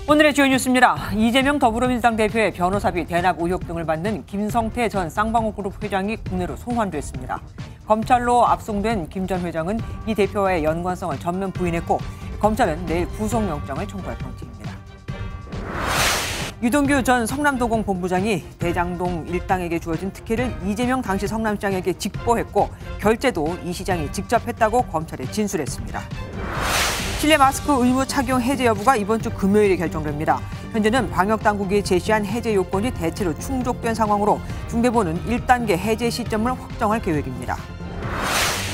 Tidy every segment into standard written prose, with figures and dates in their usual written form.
오늘의 주요 뉴스입니다. 이재명 더불어민주당 대표의 변호사비 대납 의혹 등을 받는 김성태 전 쌍방울그룹 회장이 국내로 송환됐습니다. 검찰로 압송된 김 전 회장은 이 대표와의 연관성을 전면 부인했고 검찰은 내일 구속영장을 청구할 방침입니다. 유동규 전 성남도공 본부장이 대장동 일당에게 주어진 특혜를 이재명 당시 성남시장에게 직보했고 결제도 이 시장이 직접 했다고 검찰에 진술했습니다. 실내 마스크 의무 착용 해제 여부가 이번 주 금요일에 결정됩니다. 현재는 방역당국이 제시한 해제 요건이 대체로 충족된 상황으로 중대본은 1단계 해제 시점을 확정할 계획입니다.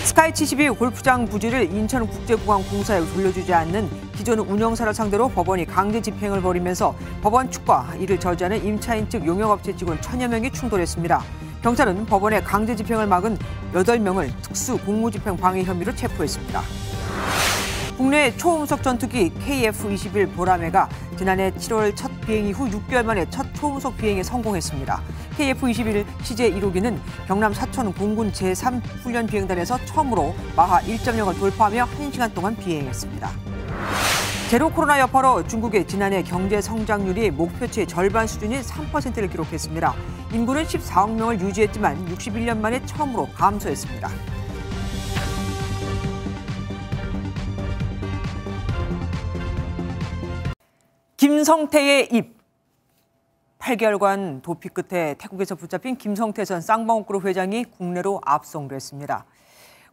스카이72 골프장 부지를 인천국제공항공사에 돌려주지 않는 기존 운영사를 상대로 법원이 강제 집행을 벌이면서 법원 측과 이를 저지하는 임차인 측 용역업체 직원 1000여 명이 충돌했습니다. 경찰은 법원의 강제 집행을 막은 8명을 특수 공무집행 방해 혐의로 체포했습니다. 국내 초음속 전투기 KF-21 보라매가 지난해 7월 첫 비행 이후 6개월 만에 첫 초음속 비행에 성공했습니다. KF-21 CJ-1호기는 경남 사천 공군 제3훈련 비행단에서 처음으로 마하 1.0을 돌파하며 1시간 동안 비행했습니다. 제로 코로나 여파로 중국의 지난해 경제 성장률이 목표치의 절반 수준인 3%를 기록했습니다. 인구는 14억 명을 유지했지만 61년 만에 처음으로 감소했습니다. 김성태의 입. 8개월간 도피 끝에 태국에서 붙잡힌 김성태 전 쌍방울그룹 회장이 국내로 압송됐습니다.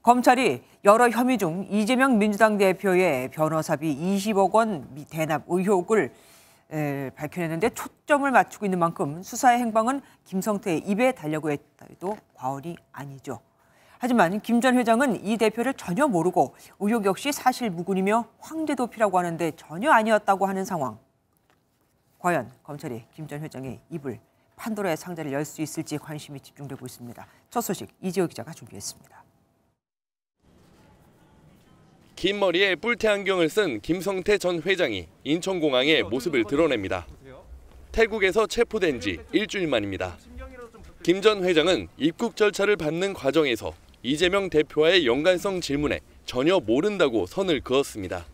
검찰이 여러 혐의 중 이재명 민주당 대표의 변호사비 20억 원 대납 의혹을 밝혀냈는데 초점을 맞추고 있는 만큼 수사의 행방은 김성태의 입에 달려고 했다도 과언이 아니죠. 하지만 김 전 회장은 이 대표를 전혀 모르고 의혹 역시 사실무근이며 황제도피라고 하는데 전혀 아니었다고 하는 상황. 과연 검찰이 김 전 회장의 입을 판도라의 상자를 열 수 있을지 관심이 집중되고 있습니다. 첫 소식 이지호 기자가 준비했습니다. 긴 머리에 뿔테 안경을 쓴 김성태 전 회장이 인천공항에 모습을 드러냅니다. 태국에서 체포된 지 일주일 만입니다. 김 전 회장은 입국 절차를 받는 과정에서 이재명 대표와의 연관성 질문에 전혀 모른다고 선을 그었습니다.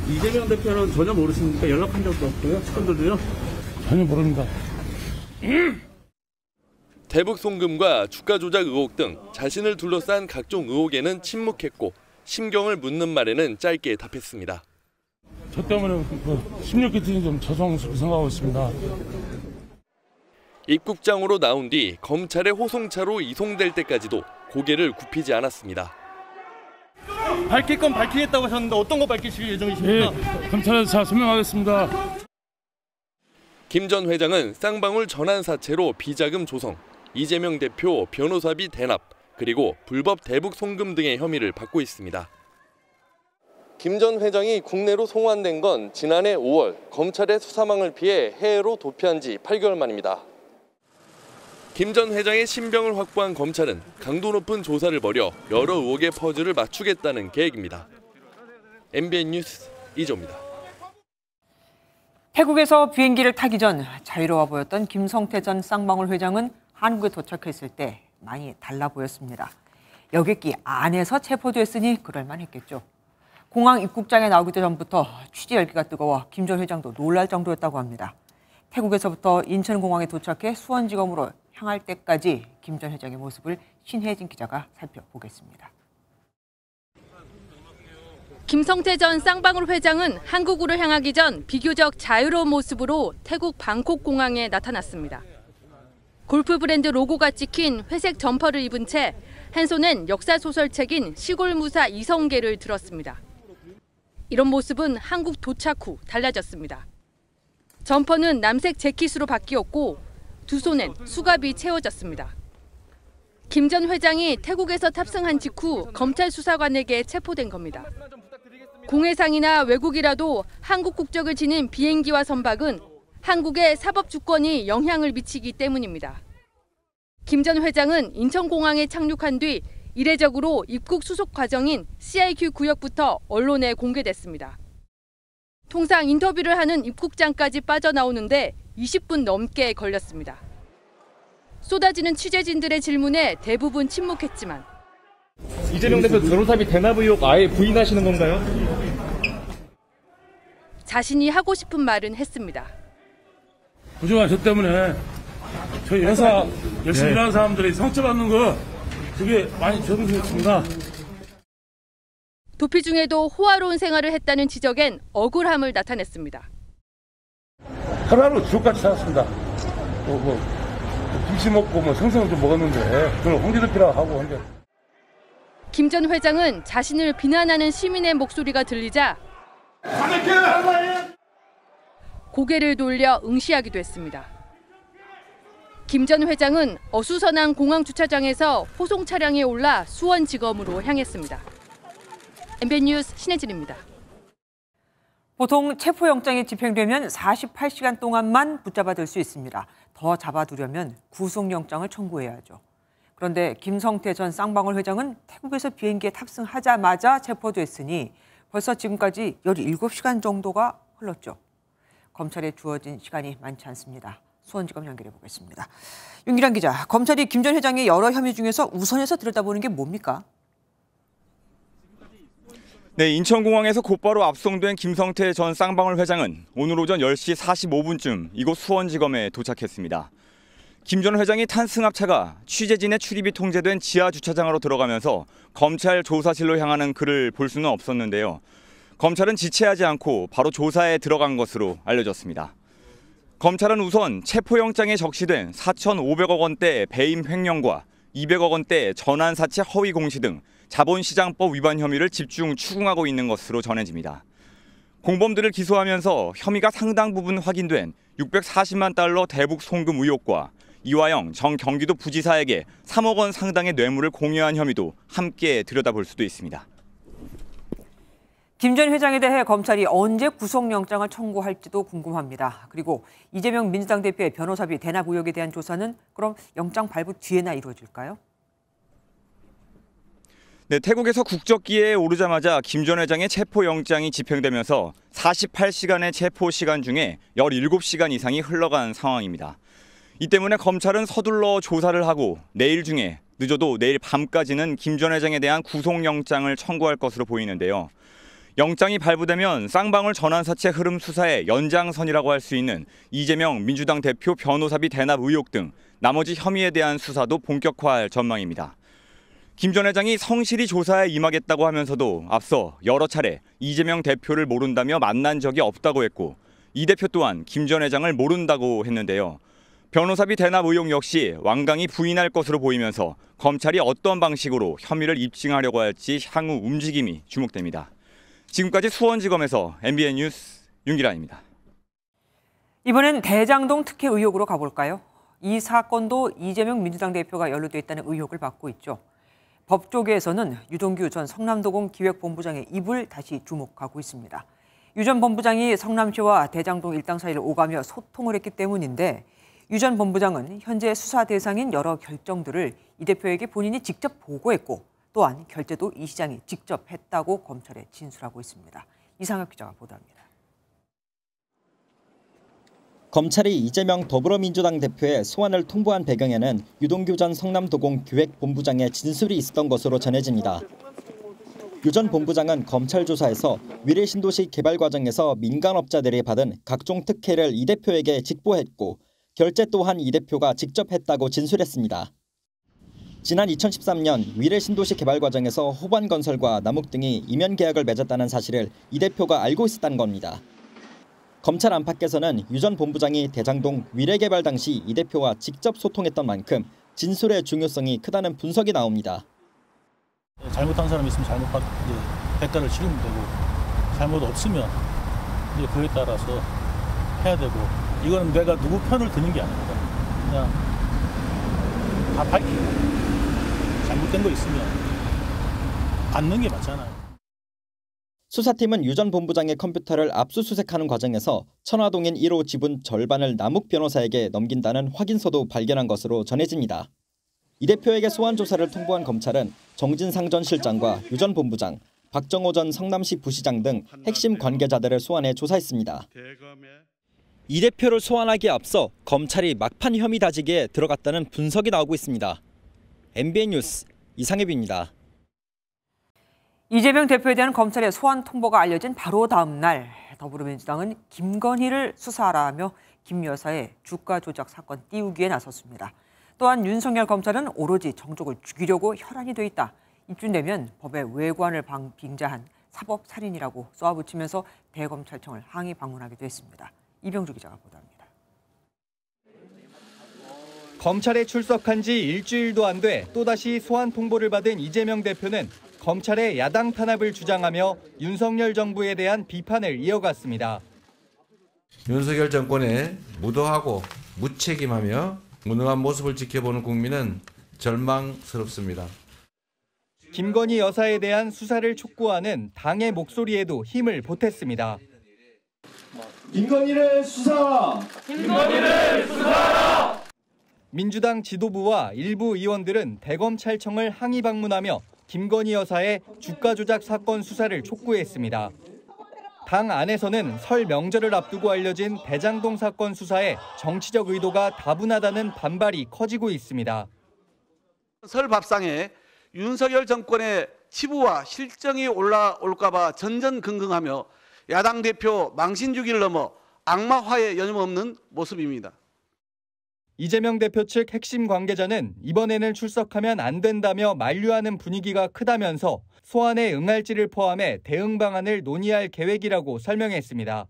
이재명 대표는 전혀 모르십니까? 연락한 적도 없고요? 측근들도요? 전혀 모릅니다. 대북 송금과 주가 조작 의혹 등 자신을 둘러싼 각종 의혹에는 침묵했고 심경을 묻는 말에는 짧게 답했습니다. 저 때문에 16개 좀 죄송스럽게 생각하고 있습니다. 입국장으로 나온 뒤 검찰의 호송차로 이송될 때까지도 고개를 굽히지 않았습니다. 밝힐 건 밝히겠다고 하셨는데 어떤 거 밝히실 예정이십니까? 예, 검찰에서 잘 설명하겠습니다. 김 전 회장은 쌍방울 전환사채로 비자금 조성, 이재명 대표 변호사비 대납, 그리고 불법 대북 송금 등의 혐의를 받고 있습니다. 김 전 회장이 국내로 송환된 건 지난해 5월 검찰의 수사망을 피해 해외로 도피한 지 8개월 만입니다. 김 전 회장의 신병을 확보한 검찰은 강도 높은 조사를 벌여 여러 의혹의 퍼즐을 맞추겠다는 계획입니다. MBN 뉴스 이조입니다. 태국에서 비행기를 타기 전 자유로워 보였던 김성태 전 쌍방울 회장은 한국에 도착했을 때 많이 달라 보였습니다. 여객기 안에서 체포됐으니 그럴만했겠죠. 공항 입국장에 나오기도 전부터 취재 열기가 뜨거워 김 전 회장도 놀랄 정도였다고 합니다. 태국에서부터 인천공항에 도착해 수원지검으로 향할 때까지 김 전 회장의 모습을 신혜진 기자가 살펴보겠습니다. 김성태 전 쌍방울 회장은 한국으로 향하기 전 비교적 자유로운 모습으로 태국 방콕 공항에 나타났습니다. 골프 브랜드 로고가 찍힌 회색 점퍼를 입은 채 한 손엔 역사 소설책인 시골무사 이성계를 들었습니다. 이런 모습은 한국 도착 후 달라졌습니다. 점퍼는 남색 재킷으로 바뀌었고 두 손엔 수갑이 채워졌습니다. 김 전 회장이 태국에서 탑승한 직후 검찰 수사관에게 체포된 겁니다. 공해상이나 외국이라도 한국 국적을 지닌 비행기와 선박은 한국의 사법 주권이 영향을 미치기 때문입니다. 김 전 회장은 인천공항에 착륙한 뒤 이례적으로 입국 수속 과정인 CIQ 구역부터 언론에 공개됐습니다. 통상 인터뷰를 하는 입국장까지 빠져나오는데 20분 넘게 걸렸습니다. 쏟아지는 취재진들의 질문에 대부분 침묵했지만 이재명 대표 변호사비 대납 의혹 아예 부인하시는 건가요? 자신이 하고 싶은 말은 했습니다. 그동안 저 때문에 저희 회사 열심히 일하는 사람들이 상처받는 거 그게 많이 적응됐습니다. 도피 중에도 호화로운 생활을 했다는 지적엔 억울함을 나타냈습니다. 하루하루 주옥같이 살았습니다. 김치 먹고 생선 좀 먹었는데 그걸 홍지덮이라고 하고 한데. 김 전 회장은 자신을 비난하는 시민의 목소리가 들리자 고개를 돌려 응시하기도 했습니다. 김 전 회장은 어수선한 공항 주차장에서 호송 차량에 올라 수원지검으로 향했습니다. MBN 뉴스 신혜진입니다. 보통 체포영장이 집행되면 48시간 동안만 붙잡아둘 수 있습니다. 더 잡아두려면 구속영장을 청구해야죠. 그런데 김성태 전 쌍방울 회장은 태국에서 비행기에 탑승하자마자 체포됐으니 벌써 지금까지 17시간 정도가 흘렀죠. 검찰에 주어진 시간이 많지 않습니다. 수원지검 연결해 보겠습니다. 윤기란 기자, 검찰이 김 전 회장의 여러 혐의 중에서 우선해서 들여다보는 게 뭡니까? 네, 인천공항에서 곧바로 압송된 김성태 전 쌍방울 회장은 오늘 오전 10시 45분쯤 이곳 수원지검에 도착했습니다. 김 전 회장이 탄 승합차가 취재진의 출입이 통제된 지하 주차장으로 들어가면서 검찰 조사실로 향하는 그를 볼 수는 없었는데요. 검찰은 지체하지 않고 바로 조사에 들어간 것으로 알려졌습니다. 검찰은 우선 체포영장에 적시된 4,500억 원대 배임 횡령과 200억 원대 전환사채 허위 공시 등 자본시장법 위반 혐의를 집중 추궁하고 있는 것으로 전해집니다. 공범들을 기소하면서 혐의가 상당 부분 확인된 640만 달러 대북 송금 의혹과 이화영 전 경기도 부지사에게 3억 원 상당의 뇌물을 공유한 혐의도 함께 들여다볼 수도 있습니다. 김 전 회장에 대해 검찰이 언제 구속영장을 청구할지도 궁금합니다. 그리고 이재명 민주당 대표의 변호사비 대납 의혹에 대한 조사는 그럼 영장 발부 뒤에나 이루어질까요? 네, 태국에서 국적기에 오르자마자 김 전 회장의 체포영장이 집행되면서 48시간의 체포 시간 중에 17시간 이상이 흘러간 상황입니다. 이 때문에 검찰은 서둘러 조사를 하고 내일 중에 늦어도 내일 밤까지는 김 전 회장에 대한 구속영장을 청구할 것으로 보이는데요. 영장이 발부되면 쌍방울 전환사채 흐름 수사의 연장선이라고 할 수 있는 이재명 민주당 대표 변호사비 대납 의혹 등 나머지 혐의에 대한 수사도 본격화할 전망입니다. 김 전 회장이 성실히 조사에 임하겠다고 하면서도 앞서 여러 차례 이재명 대표를 모른다며 만난 적이 없다고 했고 이 대표 또한 김 전 회장을 모른다고 했는데요. 변호사비 대납 의혹 역시 완강히 부인할 것으로 보이면서 검찰이 어떤 방식으로 혐의를 입증하려고 할지 향후 움직임이 주목됩니다. 지금까지 수원지검에서 MBN 뉴스 윤기란입니다. 이번엔 대장동 특혜 의혹으로 가볼까요? 이 사건도 이재명 민주당 대표가 연루돼 있다는 의혹을 받고 있죠. 법조계에서는 유동규 전 성남도공 기획본부장의 입을 다시 주목하고 있습니다. 유 전 본부장이 성남시와 대장동 일당 사이를 오가며 소통을 했기 때문인데 유 전 본부장은 현재 수사 대상인 여러 결정들을 이 대표에게 본인이 직접 보고했고 또한 결재도 이 시장이 직접 했다고 검찰에 진술하고 있습니다. 이상혁 기자가 보도합니다. 검찰이 이재명 더불어민주당 대표의 소환을 통보한 배경에는 유동규 전 성남도공 기획본부장의 진술이 있었던 것으로 전해집니다. 유 전 본부장은 검찰 조사에서 위례신도시 개발 과정에서 민간업자들이 받은 각종 특혜를 이 대표에게 직보했고 결재 또한 이 대표가 직접 했다고 진술했습니다. 지난 2013년 위례신도시 개발 과정에서 호반건설과 남욱 등이 이면 계약을 맺었다는 사실을 이 대표가 알고 있었다는 겁니다. 검찰 안팎에서는 유 전 본부장이 대장동 위례개발 당시 이 대표와 직접 소통했던 만큼 진술의 중요성이 크다는 분석이 나옵니다. 잘못한 사람이 있으면 대가를 치르면 되고 잘못 없으면 이제 그에 따라서 해야 되고 이거는 내가 누구 편을 드는 게 아닙니다. 그냥 다 밝히고 잘못된 거 있으면 받는 게 맞잖아요. 수사팀은 유 전 본부장의 컴퓨터를 압수수색하는 과정에서 천화동인 1호 지분 절반을 남욱 변호사에게 넘긴다는 확인서도 발견한 것으로 전해집니다. 이 대표에게 소환 조사를 통보한 검찰은 정진상 전 실장과 유 전 본부장, 박정호 전 성남시 부시장 등 핵심 관계자들을 소환해 조사했습니다. 이 대표를 소환하기에 앞서 검찰이 막판 혐의 다지기에 들어갔다는 분석이 나오고 있습니다. MBN 뉴스 이상엽입니다. 이재명 대표에 대한 검찰의 소환 통보가 알려진 바로 다음 날 더불어민주당은 김건희를 수사하라며 김 여사의 주가 조작 사건 띄우기에 나섰습니다. 또한 윤석열 검찰은 오로지 정족을 죽이려고 혈안이 돼 있다. 입증되면 법의 외관을 빙자한 사법살인이라고 쏘아붙이면서 대검찰청을 항의 방문하기도 했습니다. 이병주 기자가 보도합니다. 검찰에 출석한 지 일주일도 안 돼 또다시 소환 통보를 받은 이재명 대표는 검찰의 야당 탄압을 주장하며 윤석열 정부에 대한 비판을 이어갔습니다. 윤석열 정권에 무도하고 무책임하며 무능한 모습을 지켜보는 국민은 절망스럽습니다. 김건희 여사에 대한 수사를 촉구하는 당의 목소리에도 힘을 보탰습니다. 김건희를 수사하라! 김건희를 수사하라! 민주당 지도부와 일부 의원들은 대검찰청을 항의 방문하며 김건희 여사의 주가 조작 사건 수사를 촉구했습니다. 당 안에서는 설 명절을 앞두고 알려진 대장동 사건 수사에 정치적 의도가 다분하다는 반발이 커지고 있습니다. 설 밥상에 윤석열 정권의 치부와 실정이 올라올까 봐 전전긍긍하며 야당 대표 망신 주기를 넘어 악마화에 여념없는 모습입니다. 이재명 대표 측 핵심 관계자는 이번에는 출석하면 안 된다며 만류하는 분위기가 크다면서 소환에 응할지를 포함해 대응 방안을 논의할 계획이라고 설명했습니다.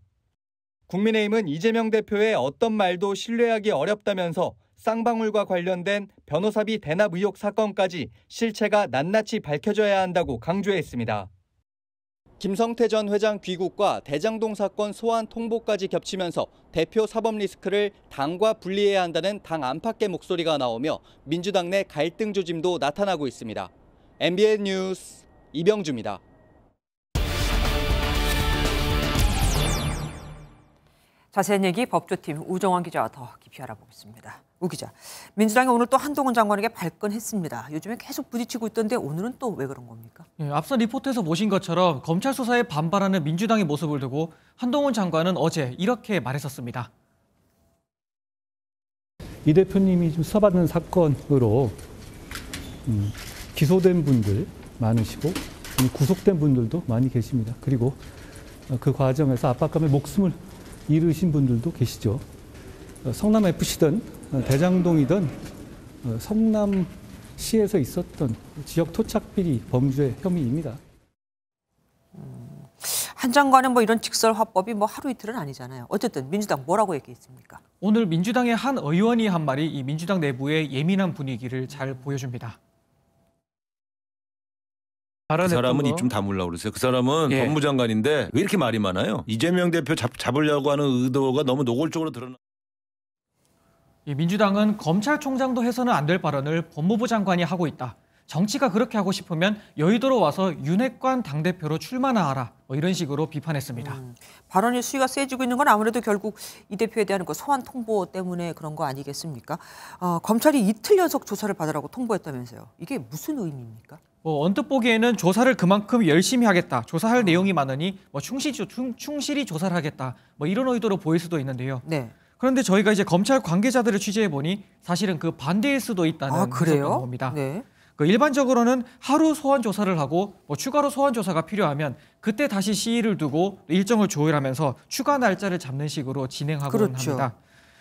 국민의힘은 이재명 대표의 어떤 말도 신뢰하기 어렵다면서 쌍방울과 관련된 변호사비 대납 의혹 사건까지 실체가 낱낱이 밝혀져야 한다고 강조했습니다. 김성태 전 회장 귀국과 대장동 사건 소환 통보까지 겹치면서 대표 사법 리스크를 당과 분리해야 한다는 당 안팎의 목소리가 나오며 민주당 내 갈등 조짐도 나타나고 있습니다. MBN 뉴스 이병주입니다. 자세한 얘기 법조팀 우정환 기자와 더 깊이 알아보겠습니다. 우 기자, 민주당이 오늘 또 한동훈 장관에게 발끈했습니다. 요즘에 계속 부딪히고 있던데 오늘은 또 왜 그런 겁니까? 앞선 리포트에서 보신 것처럼 검찰 수사에 반발하는 민주당의 모습을 두고 한동훈 장관은 어제 이렇게 말했었습니다. 이 대표님이 좀 수사받는 사건으로 기소된 분들 많으시고 구속된 분들도 많이 계십니다. 그리고 그 과정에서 압박감에 목숨을 잃으신 분들도 계시죠. 성남FC든 대장동이든 성남시에서 있었던 지역 토착비리 범죄 혐의입니다. 한 장관은 이런 직설화법이 하루 이틀은 아니잖아요. 어쨌든 민주당 뭐라고 얘기했습니까? 오늘 민주당의 한 의원이 한 말이 이 민주당 내부의 예민한 분위기를 잘 보여줍니다. 그 사람은 입 좀 다물라고 그러세요. 그 사람은 법무장관인데 왜 이렇게 말이 많아요? 이재명 대표 잡으려고 하는 의도가 너무 노골적으로 드러나. 민주당은 검찰총장도 해서는 안 될 발언을 법무부 장관이 하고 있다. 정치가 그렇게 하고 싶으면 여의도로 와서 윤핵관 당대표로 출마나 하라. 이런 식으로 비판했습니다. 발언의 수위가 세지고 있는 건 아무래도 결국 이 대표에 대한 소환 통보 때문에 그런 거 아니겠습니까? 검찰이 이틀 연속 조사를 받으라고 통보했다면서요. 이게 무슨 의미입니까? 언뜻 보기에는 조사를 그만큼 열심히 하겠다. 조사할 내용이 많으니 충실히 조사를 하겠다. 이런 의도로 보일 수도 있는데요. 네. 그런데 저희가 이제 검찰 관계자들을 취재해 보니 사실은 그 반대일 수도 있다는 그래요? 겁니다. 네. 일반적으로는 하루 소환 조사를 하고 추가로 소환 조사가 필요하면 그때 다시 시일을 두고 일정을 조율하면서 추가 날짜를 잡는 식으로 진행하곤 합니다.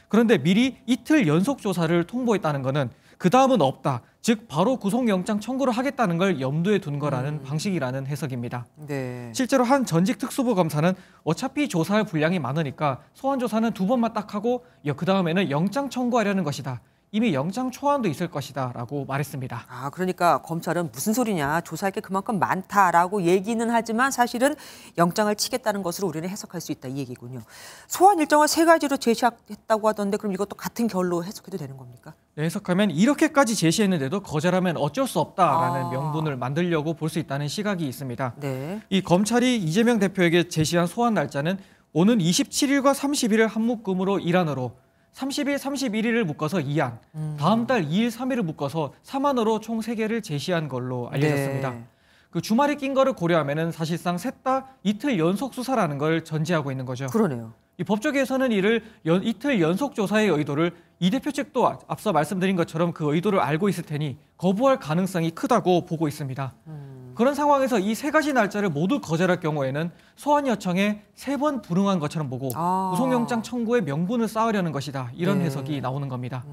그런데 미리 이틀 연속 조사를 통보했다는 것은 그 다음은 없다. 즉 바로 구속영장 청구를 하겠다는 걸 염두에 둔 거라는 방식이라는 해석입니다. 네. 실제로 한 전직 특수부 검사는 어차피 조사할 분량이 많으니까 소환 조사는 2번만 딱 하고 그 다음에는 영장 청구하려는 것이다. 이미 영장 초안도 있을 것이다 라고 말했습니다. 그러니까 검찰은 무슨 소리냐, 조사할 게 그만큼 많다라고 얘기는 하지만 사실은 영장을 치겠다는 것으로 우리는 해석할 수 있다 이 얘기군요. 소환 일정을 3가지로 제시했다고 하던데 그럼 이것도 같은 결로 해석해도 되는 겁니까? 네, 해석하면 이렇게까지 제시했는데도 거절하면 어쩔 수 없다라는 명분을 만들려고 볼 수 있다는 시각이 있습니다. 네. 이 검찰이 이재명 대표에게 제시한 소환 날짜는 오는 27일과 30일을 한묶음으로 일환으로 30일, 31일을 묶어서 2안, 다음 달 2일, 3일을 묶어서 3안으로 총 3개를 제시한 걸로 알려졌습니다. 네. 그 주말이 낀 거를 고려하면 사실상 셋 다 이틀 연속 수사라는 걸 전제하고 있는 거죠. 그러네요. 이 법조계에서는 이를 이틀 연속 조사의 의도를 이 대표 측도 앞서 말씀드린 것처럼 그 의도를 알고 있을 테니 거부할 가능성이 크다고 보고 있습니다. 그런 상황에서 이 3가지 날짜를 모두 거절할 경우에는 소환 요청에 3번 불응한 것처럼 보고 구속영장 청구의 명분을 쌓으려는 것이다. 이런 해석이 나오는 겁니다.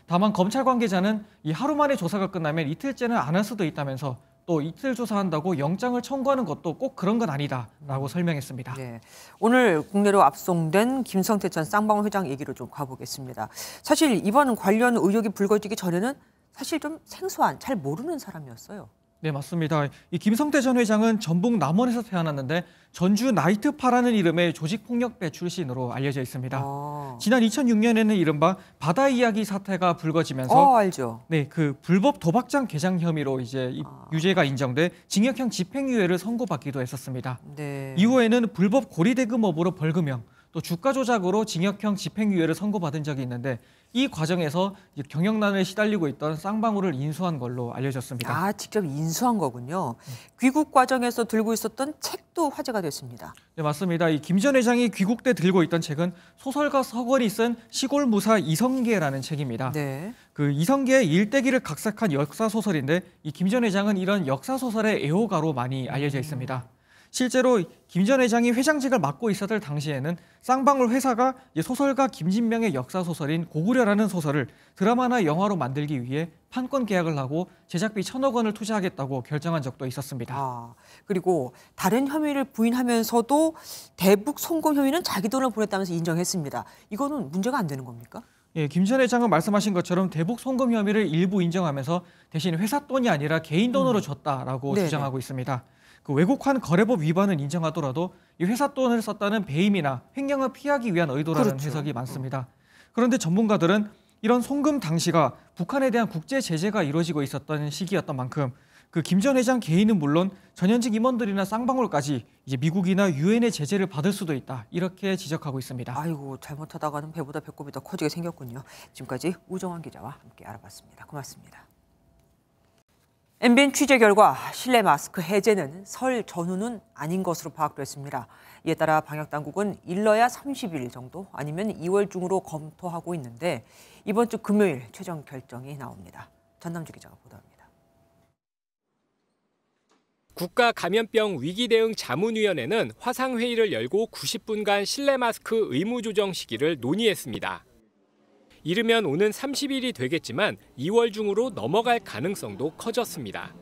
다만 검찰 관계자는 이 하루 만에 조사가 끝나면 이틀째는 안 할 수도 있다면서 또 이틀 조사한다고 영장을 청구하는 것도 꼭 그런 건 아니다라고 설명했습니다. 네. 오늘 국내로 압송된 김성태 전 쌍방울 회장 얘기로 좀 가보겠습니다. 사실 이번 관련 의혹이 불거지기 전에는 사실 좀 생소한, 잘 모르는 사람이었어요. 네, 맞습니다. 이 김성태 전 회장은 전북 남원에서 태어났는데 전주 나이트파라는 이름의 조직폭력배 출신으로 알려져 있습니다. 지난 2006년에는 이른바 바다 이야기 사태가 불거지면서 알죠. 네, 그 불법 도박장 개장 혐의로 이제 유죄가 인정돼 징역형 집행유예를 선고받기도 했었습니다. 네. 이후에는 불법 고리대금업으로 벌금형, 또 주가 조작으로 징역형 집행유예를 선고받은 적이 있는데 이 과정에서 경영난에 시달리고 있던 쌍방울을 인수한 걸로 알려졌습니다. 직접 인수한 거군요. 귀국 과정에서 들고 있었던 책도 화제가 됐습니다. 네, 맞습니다. 이 김 전 회장이 귀국 때 들고 있던 책은 소설가 서건이 쓴 시골 무사 이성계라는 책입니다. 네. 그 이성계의 일대기를 각색한 역사 소설인데 이 김 전 회장은 이런 역사 소설의 애호가로 많이 알려져 있습니다. 실제로 김 전 회장이 회장직을 맡고 있었을 당시에는 쌍방울 회사가 소설가 김진명의 역사 소설인 고구려라는 소설을 드라마나 영화로 만들기 위해 판권 계약을 하고 제작비 1,000억 원을 투자하겠다고 결정한 적도 있었습니다. 그리고 다른 혐의를 부인하면서도 대북 송금 혐의는 자기 돈을 보냈다면서 인정했습니다. 이거는 문제가 안 되는 겁니까? 예, 김 전 회장은 말씀하신 것처럼 대북 송금 혐의를 일부 인정하면서 대신 회사 돈이 아니라 개인 돈으로 줬다라고 주장하고 있습니다. 그 외국환 거래법 위반은 인정하더라도 이 회사 돈을 썼다는 배임이나 횡령을 피하기 위한 의도라는 해석이 많습니다. 그런데 전문가들은 이런 송금 당시가 북한에 대한 국제 제재가 이루어지고 있었던 시기였던 만큼 그 김 전 회장 개인은 물론 전현직 임원들이나 쌍방울까지 이제 미국이나 유엔의 제재를 받을 수도 있다. 이렇게 지적하고 있습니다. 아이고, 잘못하다가는 배보다 배꼽이 더 커지게 생겼군요. 지금까지 우정환 기자와 함께 알아봤습니다. 고맙습니다. MBN 취재 결과 실내 마스크 해제는 설 전후는 아닌 것으로 파악됐습니다. 이에 따라 방역당국은 일러야 30일 정도 아니면 2월 중으로 검토하고 있는데 이번 주 금요일 최종 결정이 나옵니다. 전남주 기자가 보도합니다. 국가감염병 위기대응 자문위원회는 화상회의를 열고 90분간 실내 마스크 의무 조정 시기를 논의했습니다. 이르면 오는 30일이 되겠지만 2월 중으로 넘어갈 가능성도 커졌습니다.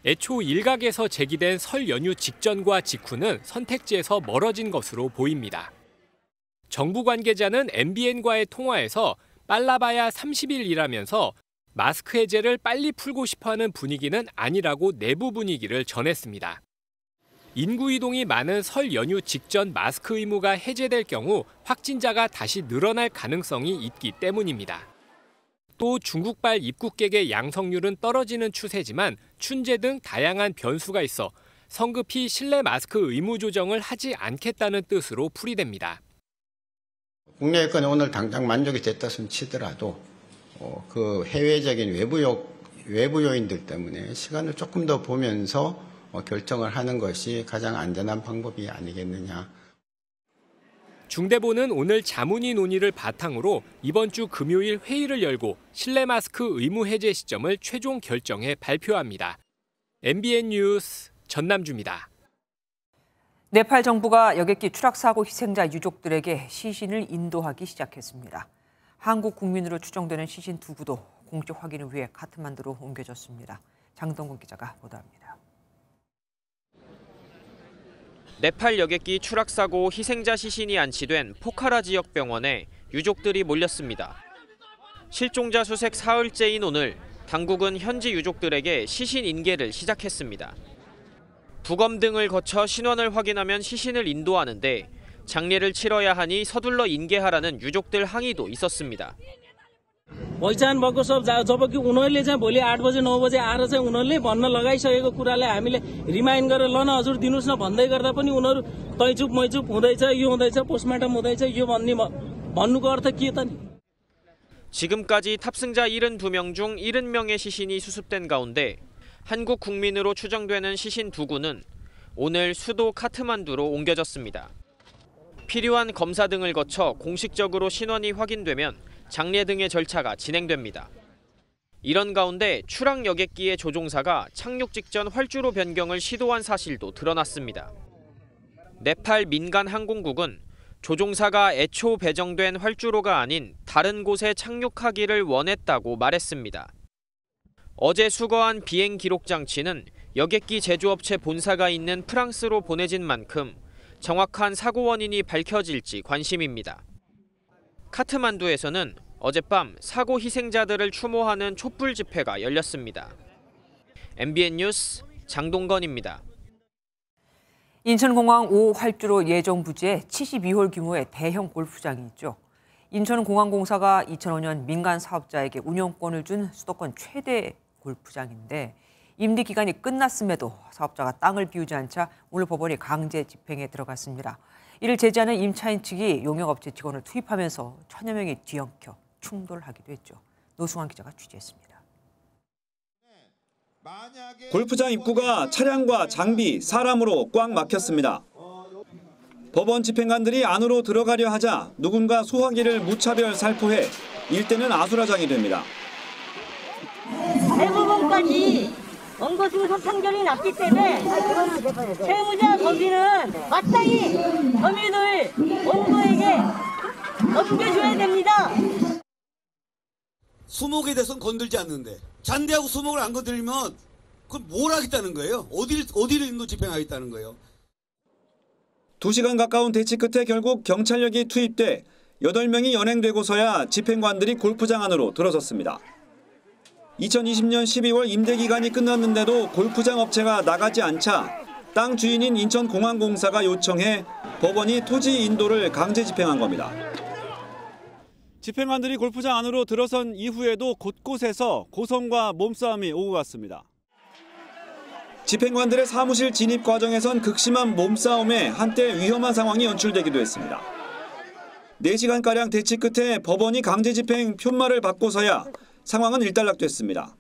애초 일각에서 제기된 설 연휴 직전과 직후는 선택지에서 멀어진 것으로 보입니다. 정부 관계자는 MBN과의 통화에서 빨라봐야 30일이라면서 마스크 해제를 빨리 풀고 싶어하는 분위기는 아니라고 내부 분위기를 전했습니다. 인구 이동이 많은 설 연휴 직전 마스크 의무가 해제될 경우 확진자가 다시 늘어날 가능성이 있기 때문입니다. 또 중국발 입국객의 양성률은 떨어지는 추세지만 춘제 등 다양한 변수가 있어 성급히 실내 마스크 의무 조정을 하지 않겠다는 뜻으로 풀이됩니다. 국내 여건에 오늘 당장 만족이 됐다 손 치더라도 그 해외적인 외부 요인들 때문에 시간을 조금 더 보면서 결정을 하는 것이 가장 안전한 방법이 아니겠느냐. 중대본은 오늘 자문위 논의를 바탕으로 이번 주 금요일 회의를 열고 실내 마스크 의무 해제 시점을 최종 결정해 발표합니다. MBN 뉴스 전남주입니다. 네팔 정부가 여객기 추락사고 희생자 유족들에게 시신을 인도하기 시작했습니다. 한국 국민으로 추정되는 시신 2구도 공식 확인을 위해 카트만두로 옮겨졌습니다. 장동건 기자가 보도합니다. 네팔 여객기 추락사고 희생자 시신이 안치된 포카라 지역 병원에 유족들이 몰렸습니다. 실종자 수색 사흘째인 오늘 당국은 현지 유족들에게 시신 인계를 시작했습니다. 부검 등을 거쳐 신원을 확인하면 시신을 인도하는데 장례를 치러야 하니 서둘러 인계하라는 유족들 항의도 있었습니다. पहिचान भएको सब जबकि उनीहरूले चाहिँ भोलि 8 बजे 9 बजे आएर चाहिँ उनीहरूले भन्न लगाइसकेको कुरालाई हामीले रिमाइन्ड गरेर ल न हजुर दिनुस् न भन्दै गर्दा पनि उनीहरू तैचुप मैचुप हुँदैछ यो हुँदैछ पोस्टमार्टम हुँदैछ यो भन्नुको अर्थ के त नि. 지금까지 탑승자 72명 중 70명의 시신이 수습된 가운데 한국 국민으로 추정되는 시신 2구는 오늘 수도 카트만두로 옮겨졌습니다. 필요한 검사 등을 거쳐 공식적으로 신원이 확인되면 장례 등의 절차가 진행됩니다. 이런 가운데 추락 여객기의 조종사가 착륙 직전 활주로 변경을 시도한 사실도 드러났습니다. 네팔 민간 항공국은 조종사가 애초 배정된 활주로가 아닌 다른 곳에 착륙하기를 원했다고 말했습니다. 어제 수거한 비행 기록 장치는 여객기 제조업체 본사가 있는 프랑스로 보내진 만큼 정확한 사고 원인이 밝혀질지 관심입니다. 카트만두에서는 어젯밤 사고 희생자들을 추모하는 촛불 집회가 열렸습니다. MBN 뉴스 장동건입니다. 인천공항 5활주로 예정 부지에 72홀 규모의 대형 골프장이 있죠. 인천공항공사가 2005년 민간 사업자에게 운영권을 준 수도권 최대 골프장인데 임대 기간이 끝났음에도 사업자가 땅을 비우지 않자 오늘 법원이 강제 집행에 들어갔습니다. 이를 제지하는 임차인 측이 용역업체 직원을 투입하면서 천여 명이 뒤엉켜 충돌하기도 했죠. 노승환 기자가 취재했습니다. 골프장 입구가 차량과 장비, 사람으로 꽉 막혔습니다. 법원 집행관들이 안으로 들어가려 하자 누군가 소화기를 무차별 살포해 일대는 아수라장이 됩니다. 대부분까지 원고수 소탕결이 났기 때문에 채무자 법인은 마땅히 범인을 원고에게 넘겨줘야 됩니다. 수목에 대해서는 건들지 않는데 잔디하고 수목을 안 건드리면 그럼 뭘 하겠다는 거예요? 어디를 인도 집행하겠다는 거예요? 2시간 가까운 대치 끝에 결국 경찰력이 투입돼 8명이 연행되고서야 집행관들이 골프장 안으로 들어섰습니다. 2020년 12월 임대 기간이 끝났는데도 골프장 업체가 나가지 않자 땅 주인인 인천공항공사가 요청해 법원이 토지 인도를 강제 집행한 겁니다. 집행관들이 골프장 안으로 들어선 이후에도 곳곳에서 고성과 몸싸움이 오고 갔습니다. 집행관들의 사무실 진입 과정에선 극심한 몸싸움에 한때 위험한 상황이 연출되기도 했습니다. 4시간가량 대치 끝에 법원이 강제 집행 표말을 받고서야 상황은 일단락됐습니다.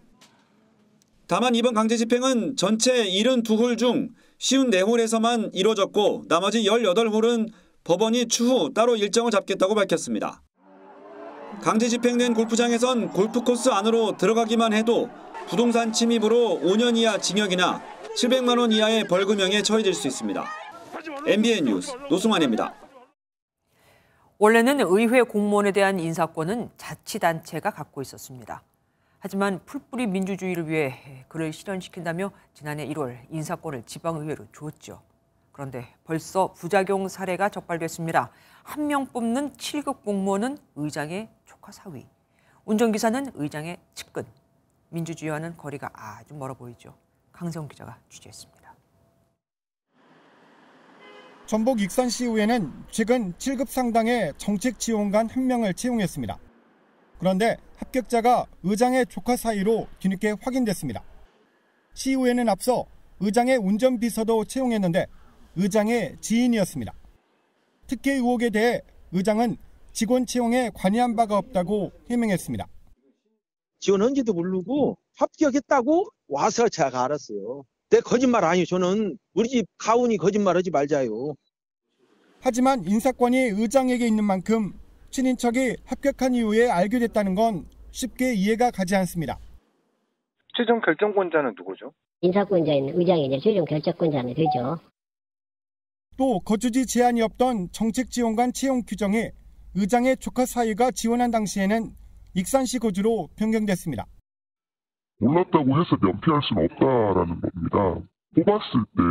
다만 이번 강제 집행은 전체 72홀 중 54홀에서만 이뤄졌고 나머지 18홀은 법원이 추후 따로 일정을 잡겠다고 밝혔습니다. 강제 집행된 골프장에선 골프코스 안으로 들어가기만 해도 부동산 침입으로 5년 이하 징역이나 700만 원 이하의 벌금형에 처해질 수 있습니다. MBN 뉴스 노승환입니다. 원래는 의회 공무원에 대한 인사권은 자치단체가 갖고 있었습니다. 하지만 풀뿌리 민주주의를 위해 그를 실현시킨다며 지난해 1월 인사권을 지방의회로 주었죠. 그런데 벌써 부작용 사례가 적발됐습니다. 한 명 뽑는 7급 공무원은 의장의 조카 사위, 운전기사는 의장의 측근. 민주주의와는 거리가 아주 멀어 보이죠. 강세훈 기자가 취재했습니다. 전북 익산시의회는 최근 7급 상당의 정책지원관 1명을 채용했습니다. 그런데 합격자가 의장의 조카 사이로 뒤늦게 확인됐습니다. 시의회는 앞서 의장의 운전비서도 채용했는데 의장의 지인이었습니다. 특혜 의혹에 대해 의장은 직원 채용에 관여한 바가 없다고 해명했습니다. 지원한지도 모르고 합격했다고 와서 제가 알았어요. 내 거짓말 아니에요. 저는 우리 집 가훈이 거짓말하지 말자요. 하지만 인사권이 의장에게 있는 만큼 친인척이 합격한 이후에 알게 됐다는 건 쉽게 이해가 가지 않습니다. 최종 결정권자는 누구죠? 인사권자인 의장이 최종 결정권자는 되죠. 또 거주지 제한이 없던 정책지원관 채용 규정에 의장의 조카 사위가 지원한 당시에는 익산시 거주로 변경됐습니다. 몰랐다고 해서 면피할 수는 없다라는 겁니다. 뽑았을 때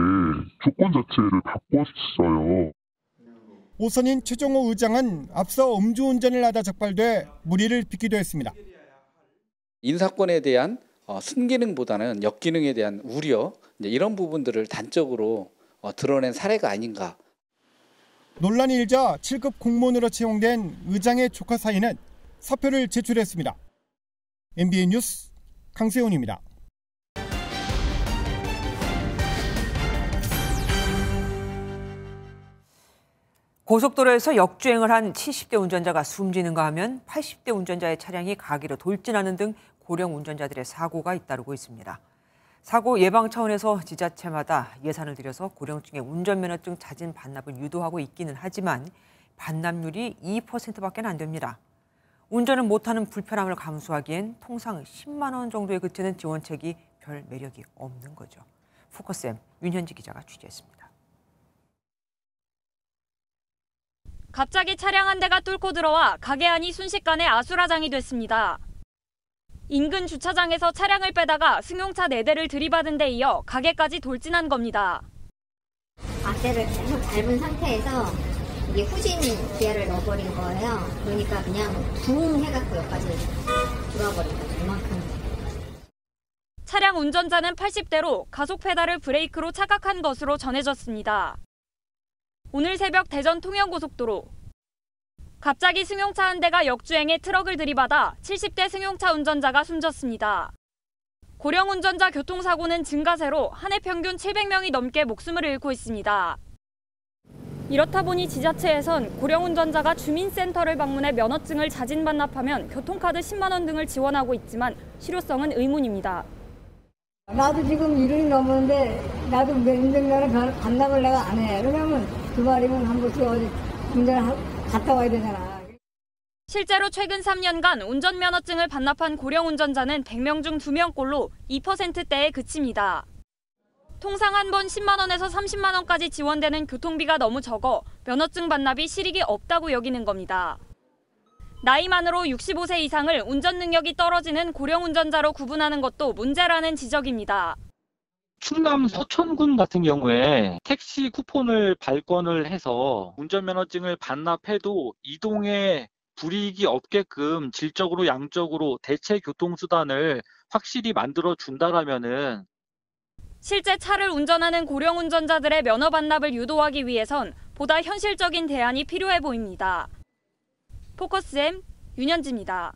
조건 자체를 바꿨어요. 오선인 최종호 의장은 앞서 음주운전을 하다 적발돼 무리를 빚기도 했습니다. 인사권에 대한 순기능보다는 역기능에 대한 우려, 이런 부분들을 단적으로 드러낸 사례가 아닌가. 논란이 일자 7급 공무원으로 채용된 의장의 조카 사위는 사표를 제출했습니다. MBN 뉴스 강세훈입니다. 고속도로에서 역주행을 한 70대 운전자가 숨지는가 하면 80대 운전자의 차량이 가게로 돌진하는 등 고령 운전자들의 사고가 잇따르고 있습니다. 사고 예방 차원에서 지자체마다 예산을 들여서 고령층의 운전면허증 자진 반납을 유도하고 있기는 하지만 반납률이 2%밖에 안 됩니다. 운전을 못하는 불편함을 감수하기엔 통상 10만 원 정도에 그치는 지원책이 별 매력이 없는 거죠. 포커스M 윤현지 기자가 취재했습니다. 갑자기 차량 한 대가 뚫고 들어와 가게 안이 순식간에 아수라장이 됐습니다. 인근 주차장에서 차량을 빼다가 승용차 4대를 들이받은 데 이어 가게까지 돌진한 겁니다. 앞대를 계속 밟은 상태에서 이게 후진 기어를 넣어버린 거예요. 그러니까 그냥 붕 해갖고 여기까지 들어와버린 거죠. 이만큼. 차량 운전자는 80대로 가속 페달을 브레이크로 착각한 것으로 전해졌습니다. 오늘 새벽 대전 통영고속도로. 갑자기 승용차 한 대가 역주행해 트럭을 들이받아 70대 승용차 운전자가 숨졌습니다. 고령 운전자 교통사고는 증가세로 한 해 평균 700명이 넘게 목숨을 잃고 있습니다. 이렇다 보니 지자체에선 고령 운전자가 주민센터를 방문해 면허증을 자진 반납하면 교통카드 10만 원 등을 지원하고 있지만 실효성은 의문입니다. 나도 지금 1년이 넘었는데 나도 운전면허 반납을 내가 안 해. 왜냐면 주말이면 한 번씩 어디 운전을 갔다 와야 되잖아. 실제로 최근 3년간 운전면허증을 반납한 고령 운전자는 100명 중 2명꼴로 2%대에 그칩니다. 통상 한 번 10만 원에서 30만 원까지 지원되는 교통비가 너무 적어 면허증 반납이 실익이 없다고 여기는 겁니다. 나이만으로 65세 이상을 운전 능력이 떨어지는 고령 운전자로 구분하는 것도 문제라는 지적입니다. 충남 서촌군 같은 경우에 택시 쿠폰을 발권을 해서 운전면허증을 반납해도 이동에 불이익이 없게끔 질적으로 양적으로 대체 교통수단을 확실히 만들어 준다라면은 실제 차를 운전하는 고령 운전자들의 면허 반납을 유도하기 위해선 보다 현실적인 대안이 필요해 보입니다. 포커스M 윤현지입니다.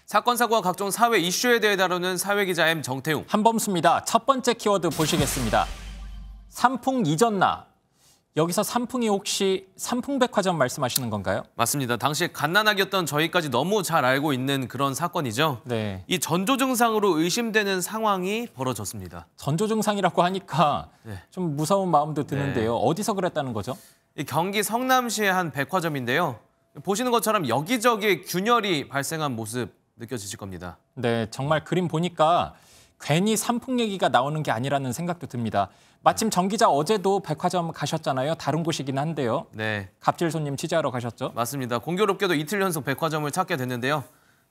사건, 사고와 각종 사회 이슈에 대해 다루는 사회기자 M 정태웅. 한범수입니다. 첫 번째 키워드 보시겠습니다. 삼풍 잊었나? 여기서 삼풍이 혹시 삼풍백화점 말씀하시는 건가요? 맞습니다. 당시 갓난아기였던 저희까지 너무 잘 알고 있는 그런 사건이죠. 네. 이 전조 증상으로 의심되는 상황이 벌어졌습니다. 전조 증상이라고 하니까 좀 무서운 마음도 드는데요. 어디서 그랬다는 거죠? 이 경기 성남시의 한 백화점인데요. 보시는 것처럼 여기저기 균열이 발생한 모습 느껴지실 겁니다. 네, 정말 그림 보니까 괜히 삼풍 얘기가 나오는 게 아니라는 생각도 듭니다. 마침 정 기자 어제도 백화점 가셨잖아요. 다른 곳이긴 한데요. 네. 갑질 손님 취재하러 가셨죠? 맞습니다. 공교롭게도 이틀 연속 백화점을 찾게 됐는데요.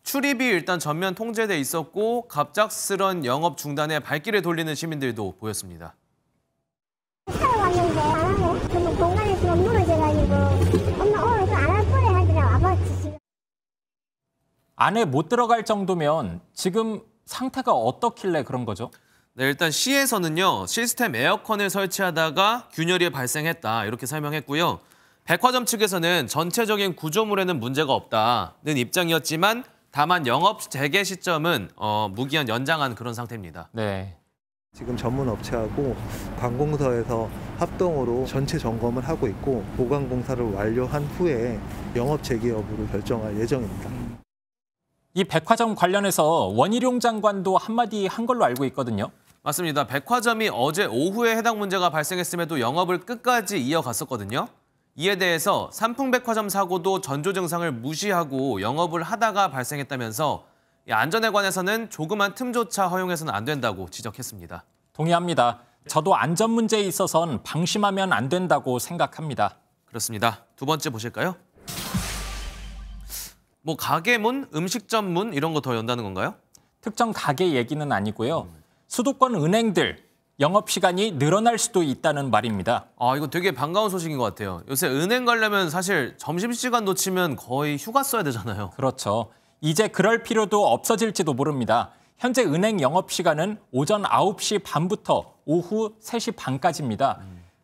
출입이 일단 전면 통제돼 있었고 갑작스런 영업 중단에 발길을 돌리는 시민들도 보였습니다. 사러 왔는데 안 하고 정말 공간에 지금 무너져가지고 엄마 오늘 안 할 거래 하더라고. 아버지. 안에 못 들어갈 정도면 지금 상태가 어떻길래 그런 거죠? 네, 일단 시에서는요. 시스템 에어컨을 설치하다가 균열이 발생했다 이렇게 설명했고요. 백화점 측에서는 전체적인 구조물에는 문제가 없다는 입장이었지만 다만 영업 재개 시점은 무기한 연장한 그런 상태입니다. 네. 지금 전문 업체하고 관공서에서 합동으로 전체 점검을 하고 있고 보강 공사를 완료한 후에 영업 재개 여부를 결정할 예정입니다. 이 백화점 관련해서 원희룡 장관도 한마디 한 걸로 알고 있거든요. 맞습니다. 백화점이 어제 오후에 해당 문제가 발생했음에도 영업을 끝까지 이어갔었거든요. 이에 대해서 삼풍백화점 사고도 전조 증상을 무시하고 영업을 하다가 발생했다면서 안전에 관해서는 조그만 틈조차 허용해서는 안 된다고 지적했습니다. 동의합니다. 저도 안전 문제에 있어선 방심하면 안 된다고 생각합니다. 그렇습니다. 두 번째 보실까요? 뭐 가게 문, 음식점 문 이런 거 더 연다는 건가요? 특정 가게 얘기는 아니고요. 수도권 은행들 영업시간이 늘어날 수도 있다는 말입니다. 이거 되게 반가운 소식인 것 같아요. 요새 은행 가려면 사실 점심시간 놓치면 거의 휴가 써야 되잖아요. 그렇죠. 이제 그럴 필요도 없어질지도 모릅니다. 현재 은행 영업시간은 오전 9시 반부터 오후 3시 반까지입니다.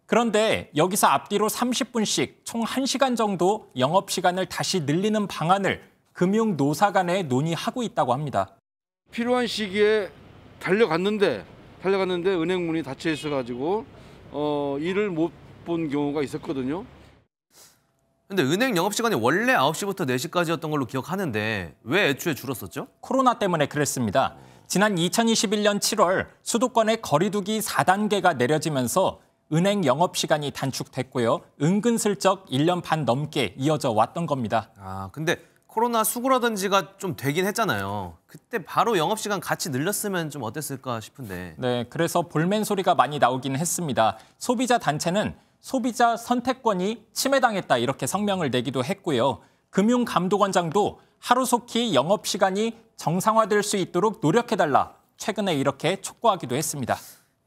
그런데 여기서 앞뒤로 30분씩 총 1시간 정도 영업시간을 다시 늘리는 방안을 금융노사 간에 논의하고 있다고 합니다. 필요한 시기에 달려갔는데 은행 문이 닫혀 있어가지고 일을 못 본 경우가 있었거든요. 근데 은행 영업시간이 원래 9시부터 4시까지였던 걸로 기억하는데 왜 애초에 줄었었죠? 코로나 때문에 그랬습니다. 지난 2021년 7월 수도권의 거리두기 4단계가 내려지면서 은행 영업시간이 단축됐고요. 은근슬쩍 1년 반 넘게 이어져 왔던 겁니다. 근데 코로나 수그러든지가 좀 되긴 했잖아요. 그때 바로 영업시간 같이 늘렸으면 좀 어땠을까 싶은데. 네, 그래서 볼멘 소리가 많이 나오긴 했습니다. 소비자 단체는 소비자 선택권이 침해당했다 이렇게 성명을 내기도 했고요. 금융감독원장도 하루속히 영업시간이 정상화될 수 있도록 노력해달라. 최근에 이렇게 촉구하기도 했습니다.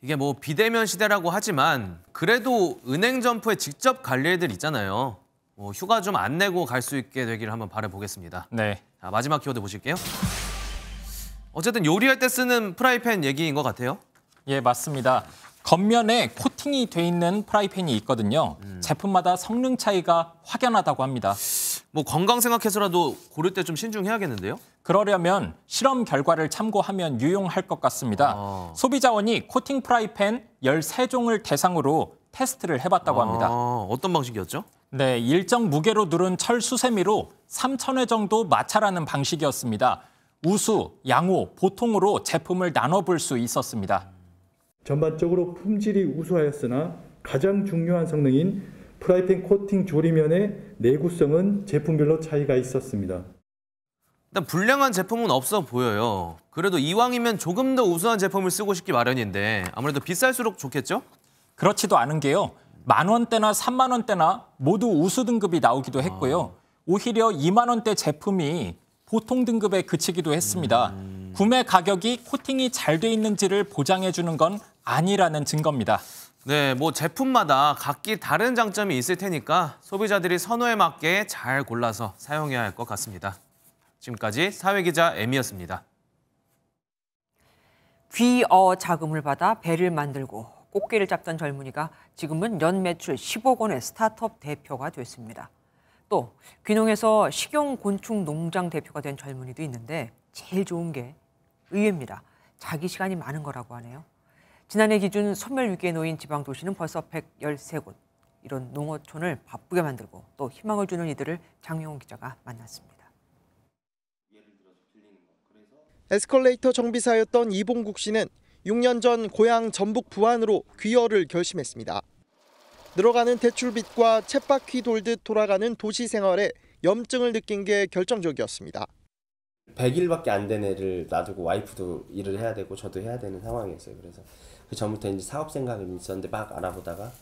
이게 뭐 비대면 시대라고 하지만 그래도 은행 점포에 직접 갈 일들 있잖아요. 뭐 휴가 좀 안 내고 갈 수 있게 되기를 한번 바라보겠습니다. 네. 자, 마지막 키워드 보실게요. 어쨌든 요리할 때 쓰는 프라이팬 얘기인 것 같아요. 예, 맞습니다. 겉면에 코팅이 돼 있는 프라이팬이 있거든요. 제품마다 성능 차이가 확연하다고 합니다. 뭐 건강 생각해서라도 고를 때 좀 신중해야겠는데요? 그러려면 실험 결과를 참고하면 유용할 것 같습니다. 소비자원이 코팅 프라이팬 13종을 대상으로 테스트를 해봤다고 합니다. 어떤 방식이었죠? 네, 일정 무게로 누른 철 수세미로 3,000회 정도 마찰하는 방식이었습니다. 우수, 양호, 보통으로 제품을 나눠볼 수 있었습니다. 전반적으로 품질이 우수하였으나 가장 중요한 성능인 프라이팬 코팅 조리면의 내구성은 제품별로 차이가 있었습니다. 일단 불량한 제품은 없어 보여요. 그래도 이왕이면 조금 더 우수한 제품을 쓰고 싶기 마련인데 아무래도 비쌀수록 좋겠죠? 그렇지도 않은 게요. 10,000원대나 30,000원대나 모두 우수 등급이 나오기도 했고요. 오히려 20,000원대 제품이 보통 등급에 그치기도 했습니다. 구매 가격이 코팅이 잘 돼 있는지를 보장해 주는 건 아니라는 증거입니다. 네, 뭐 제품마다 각기 다른 장점이 있을 테니까 소비자들이 선호에 맞게 잘 골라서 사용해야 할 것 같습니다. 지금까지 사회기자 M이었습니다. 귀어 자금을 받아 배를 만들고 꽃게를 잡던 젊은이가 지금은 연 매출 10억 원의 스타트업 대표가 됐습니다. 또 귀농에서 식용곤충 농장 대표가 된 젊은이도 있는데 제일 좋은 게 의외입니다. 자기 시간이 많은 거라고 하네요. 지난해 기준 소멸 위기에 놓인 지방 도시는 벌써 113곳. 이런 농어촌을 바쁘게 만들고 또 희망을 주는 이들을 장용훈 기자가 만났습니다. 에스컬레이터 정비사였던 이봉국 씨는 6년 전 고향 전북 부안으로 귀여를 결심했습니다. 늘어가는 대출빚과 쳇바퀴 돌듯 돌아가는 도시 생활에 염증을 느낀 게 결정적이었습니다. 100일밖에 안 된 애를 놔두고 와이프도 일을 해야 되고 저도 해야 되는 상황이었어요. 그래서 그 전부터 이제 사업 생각은 있었는데 막 알아보다가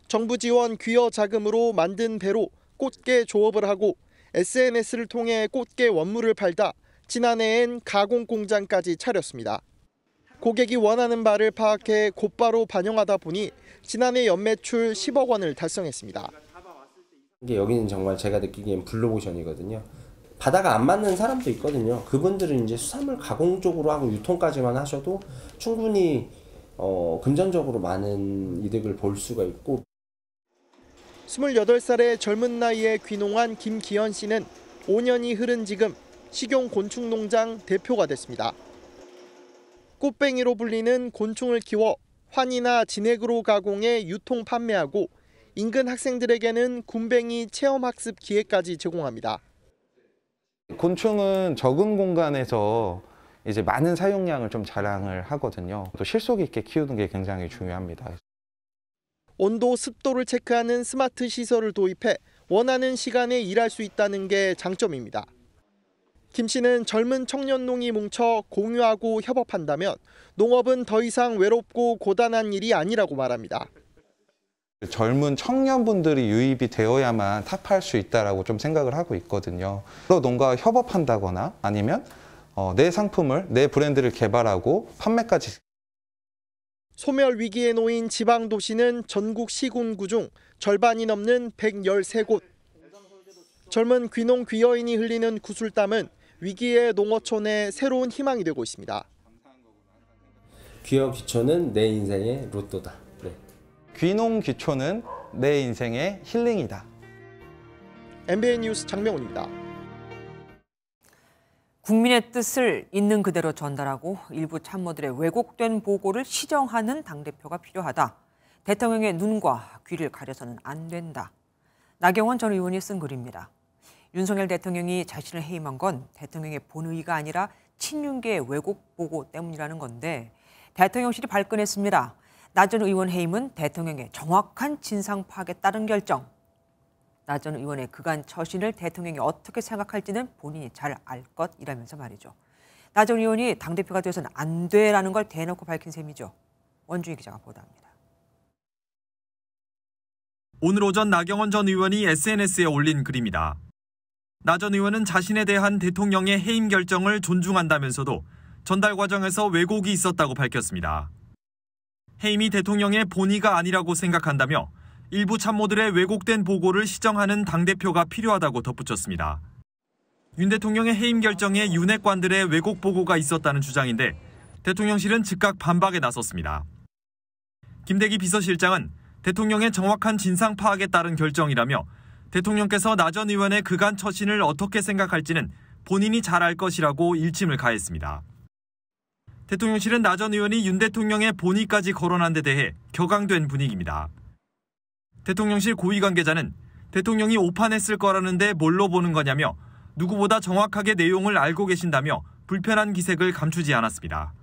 정부 지원 귀여 자금으로 만든 배로 꽃게 조업을 하고 SNS를 통해 꽃게 원물을 팔다 지난해엔 가공 공장까지 차렸습니다. 고객이 원하는 바를 파악해 곧바로 반영하다 보니 지난해 연매출 10억 원을 달성했습니다. 이게 여기는 정말 제가 느끼기엔 블루오션이거든요. 바다가 안 맞는 사람도 있거든요. 그분들은 이제 수산물 가공 쪽으로 하고 유통까지만 하셔도 충분히 금전적으로 많은 이득을 볼 수가 있고. 28살의 젊은 나이에 귀농한 김기현 씨는 5년이 흐른 지금 식용곤충농장 대표가 됐습니다. 꽃뱅이로 불리는 곤충을 키워 환이나 진액으로 가공해 유통 판매하고 인근 학생들에게는 굼벵이 체험학습 기회까지 제공합니다. 곤충은 적은 공간에서 이제 많은 사용량을 좀 자랑을 하거든요. 또 실속 있게 키우는 게 굉장히 중요합니다. 온도, 습도를 체크하는 스마트 시설을 도입해 원하는 시간에 일할 수 있다는 게 장점입니다. 김 씨는 젊은 청년농이 뭉쳐 공유하고 협업한다면 농업은 더 이상 외롭고 고단한 일이 아니라고 말합니다. 젊은 청년분들이 유입이 되어야만 탑할 수 있다라고 좀 생각을 하고 있거든요. 농가와 협업한다거나 아니면 내 상품을, 내 브랜드를 개발하고 판매까지. 소멸 위기에 놓인 지방 도시는 전국 시군구 중 절반이 넘는 113곳. 젊은 귀농 귀여인이 흘리는 구슬땀은 위기의 농어촌의 새로운 희망이 되고 있습니다. 귀여 귀촌은 내 인생의 로또다. 네. 귀농 귀촌은 내 인생의 힐링이다. MBN 뉴스 장명훈입니다. 국민의 뜻을 있는 그대로 전달하고 일부 참모들의 왜곡된 보고를 시정하는 당대표가 필요하다. 대통령의 눈과 귀를 가려서는 안 된다. 나경원 전 의원이 쓴 글입니다. 윤석열 대통령이 자신을 해임한 건 대통령의 본의가 아니라 친윤계의 왜곡 보고 때문이라는 건데 대통령실이 발끈했습니다. 나 전 의원 해임은 대통령의 정확한 진상 파악에 따른 결정. 나 전 의원의 그간 처신을 대통령이 어떻게 생각할지는 본인이 잘 알 것이라면서 말이죠. 나 전 의원이 당대표가 되어서는 안 돼라는 걸 대놓고 밝힌 셈이죠. 원중희 기자가 보도합니다. 오늘 오전 나경원 전 의원이 SNS에 올린 글입니다. 나 전 의원은 자신에 대한 대통령의 해임 결정을 존중한다면서도 전달 과정에서 왜곡이 있었다고 밝혔습니다. 해임이 대통령의 본의가 아니라고 생각한다며 일부 참모들의 왜곡된 보고를 시정하는 당대표가 필요하다고 덧붙였습니다. 윤 대통령의 해임 결정에 윤핵관들의 왜곡 보고가 있었다는 주장인데 대통령실은 즉각 반박에 나섰습니다. 김대기 비서실장은 대통령의 정확한 진상 파악에 따른 결정이라며 대통령께서 나 전 의원의 그간 처신을 어떻게 생각할지는 본인이 잘 알 것이라고 일침을 가했습니다. 대통령실은 나 전 의원이 윤 대통령의 본의까지 거론한 데 대해 격앙된 분위기입니다. 대통령실 고위 관계자는 대통령이 오판했을 거라는데 뭘로 보는 거냐며 누구보다 정확하게 내용을 알고 계신다며 불편한 기색을 감추지 않았습니다.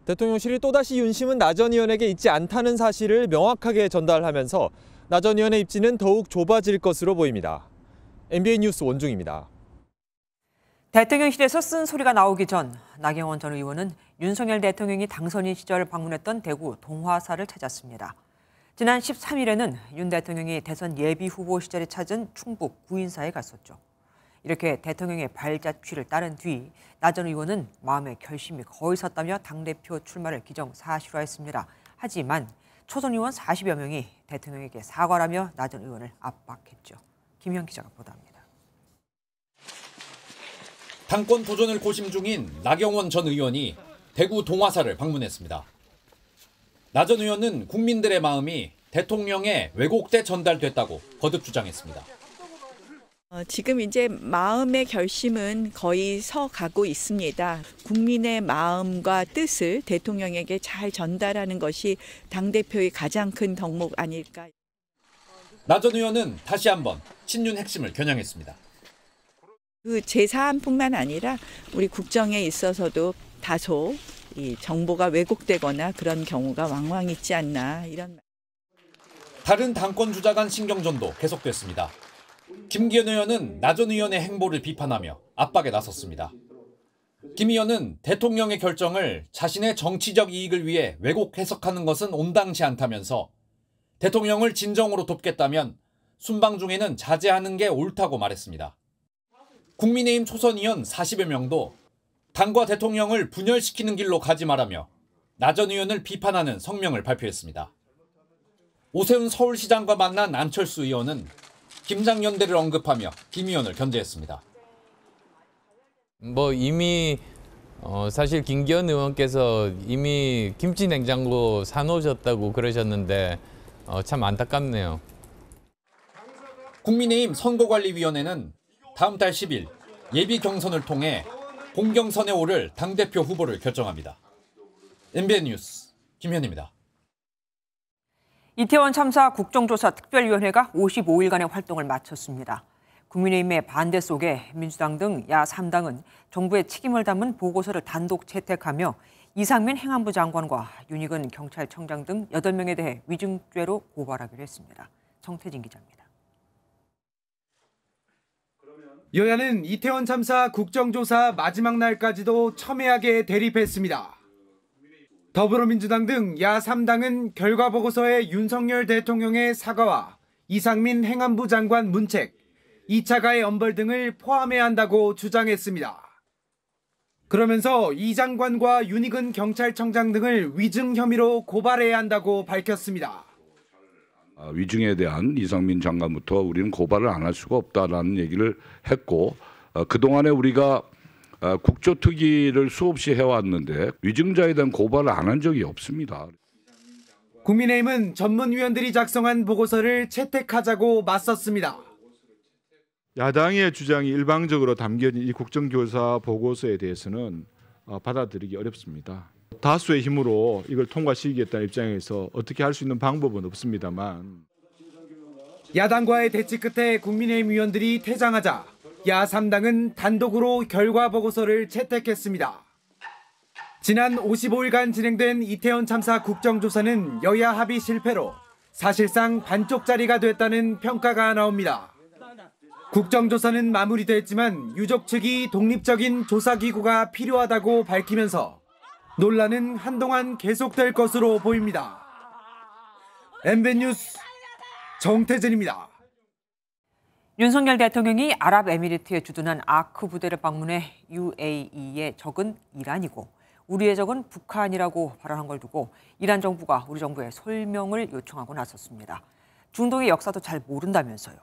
대통령실이 또다시 윤심은 나 전 의원에게 있지 않다는 사실을 명확하게 전달하면서 나 전 의원의 입지는 더욱 좁아질 것으로 보입니다. MBN 뉴스 원중입니다. 대통령실에서 쓴 소리가 나오기 전 나경원 전 의원은 윤석열 대통령이 당선인 시절 방문했던 대구 동화사를 찾았습니다. 지난 13일에는 윤 대통령이 대선 예비 후보 시절에 찾은 충북 구인사에 갔었죠. 이렇게 대통령의 발자취를 따른 뒤 나 전 의원은 마음의 결심이 거의 섰다며 당대표 출마를 기정사실화했습니다. 하지만 초선 의원 40여 명이 대통령에게 사과라며 나 전 의원을 압박했죠. 김현 기자가 보도합니다. 당권 도전을 고심 중인 나경원 전 의원이 대구 동화사를 방문했습니다. 나 전 의원은 국민들의 마음이 대통령에 왜곡돼 전달됐다고 거듭 주장했습니다. 지금 이제 마음의 결심은 거의 서가고 있습니다. 국민의 마음과 뜻을 대통령에게 잘 전달하는 것이 당대표의 가장 큰 덕목 아닐까. 나 전 의원은 다시 한번 친윤 핵심을 겨냥했습니다. 그 제4안뿐만 아니라 우리 국정에 있어서도 다소 이 정보가 왜곡되거나 그런 경우가 왕왕 있지 않나 이런. 다른 당권 주자 간 신경전도 계속됐습니다. 김기현 의원은 나 전 의원의 행보를 비판하며 압박에 나섰습니다. 김 의원은 대통령의 결정을 자신의 정치적 이익을 위해 왜곡 해석하는 것은 온당치 않다면서 대통령을 진정으로 돕겠다면 순방 중에는 자제하는 게 옳다고 말했습니다. 국민의힘 초선 의원 40여 명도 당과 대통령을 분열시키는 길로 가지 말라며 나 전 의원을 비판하는 성명을 발표했습니다. 오세훈 서울시장과 만난 안철수 의원은 김장연대를 언급하며 김 의원을 견제했습니다. 이미 사실 김기현 의원께서 이미 김치 냉장고 사놓으셨다고 그러셨는데 참 안타깝네요. 국민의힘 선거관리위원회는 다음 달 10일 예비 경선을 통해 본경선에 오를 당대표 후보를 결정합니다. MBN 뉴스 김현입니다. 이태원 참사 국정조사 특별위원회가 55일간의 활동을 마쳤습니다. 국민의힘의 반대 속에 민주당 등 야 3당은 정부의 책임을 담은 보고서를 단독 채택하며 이상민 행안부 장관과 윤익은 경찰청장 등 8명에 대해 위증죄로 고발하기로 했습니다. 정태진 기자입니다. 여야는 이태원 참사 국정조사 마지막 날까지도 첨예하게 대립했습니다. 더불어민주당 등 야 3당은 결과보고서에 윤석열 대통령의 사과와 이상민 행안부 장관 문책, 2차 가해 엄벌 등을 포함해야 한다고 주장했습니다. 그러면서 이 장관과 윤익은 경찰청장 등을 위증 혐의로 고발해야 한다고 밝혔습니다. 위증에 대한 이상민 장관부터 우리는 고발을 안 할 수가 없다라는 얘기를 했고 그동안에 우리가 국조특위를 수없이 해왔는데 위증자에 대한 고발을 안 한 적이 없습니다. 국민의힘은 전문위원들이 작성한 보고서를 채택하자고 맞섰습니다. 야당의 주장이 일방적으로 담겨진 이 국정조사 보고서에 대해서는 받아들이기 어렵습니다. 다수의 힘으로 이걸 통과시키겠다는 입장에서 어떻게 할 수 있는 방법은 없습니다만. 야당과의 대치 끝에 국민의힘 의원들이 퇴장하자 야 3당은 단독으로 결과 보고서를 채택했습니다. 지난 55일간 진행된 이태원 참사 국정조사는 여야 합의 실패로 사실상 반쪽짜리가 됐다는 평가가 나옵니다. 국정조사는 마무리됐지만 유족 측이 독립적인 조사기구가 필요하다고 밝히면서 논란은 한동안 계속될 것으로 보입니다. MBN 뉴스 정태진입니다. 윤석열 대통령이 아랍에미리트에 주둔한 아크 부대를 방문해 UAE의 적은 이란이고 우리의 적은 북한이라고 발언한 걸 두고 이란 정부가 우리 정부에 설명을 요청하고 나섰습니다. 중동의 역사도 잘 모른다면서요.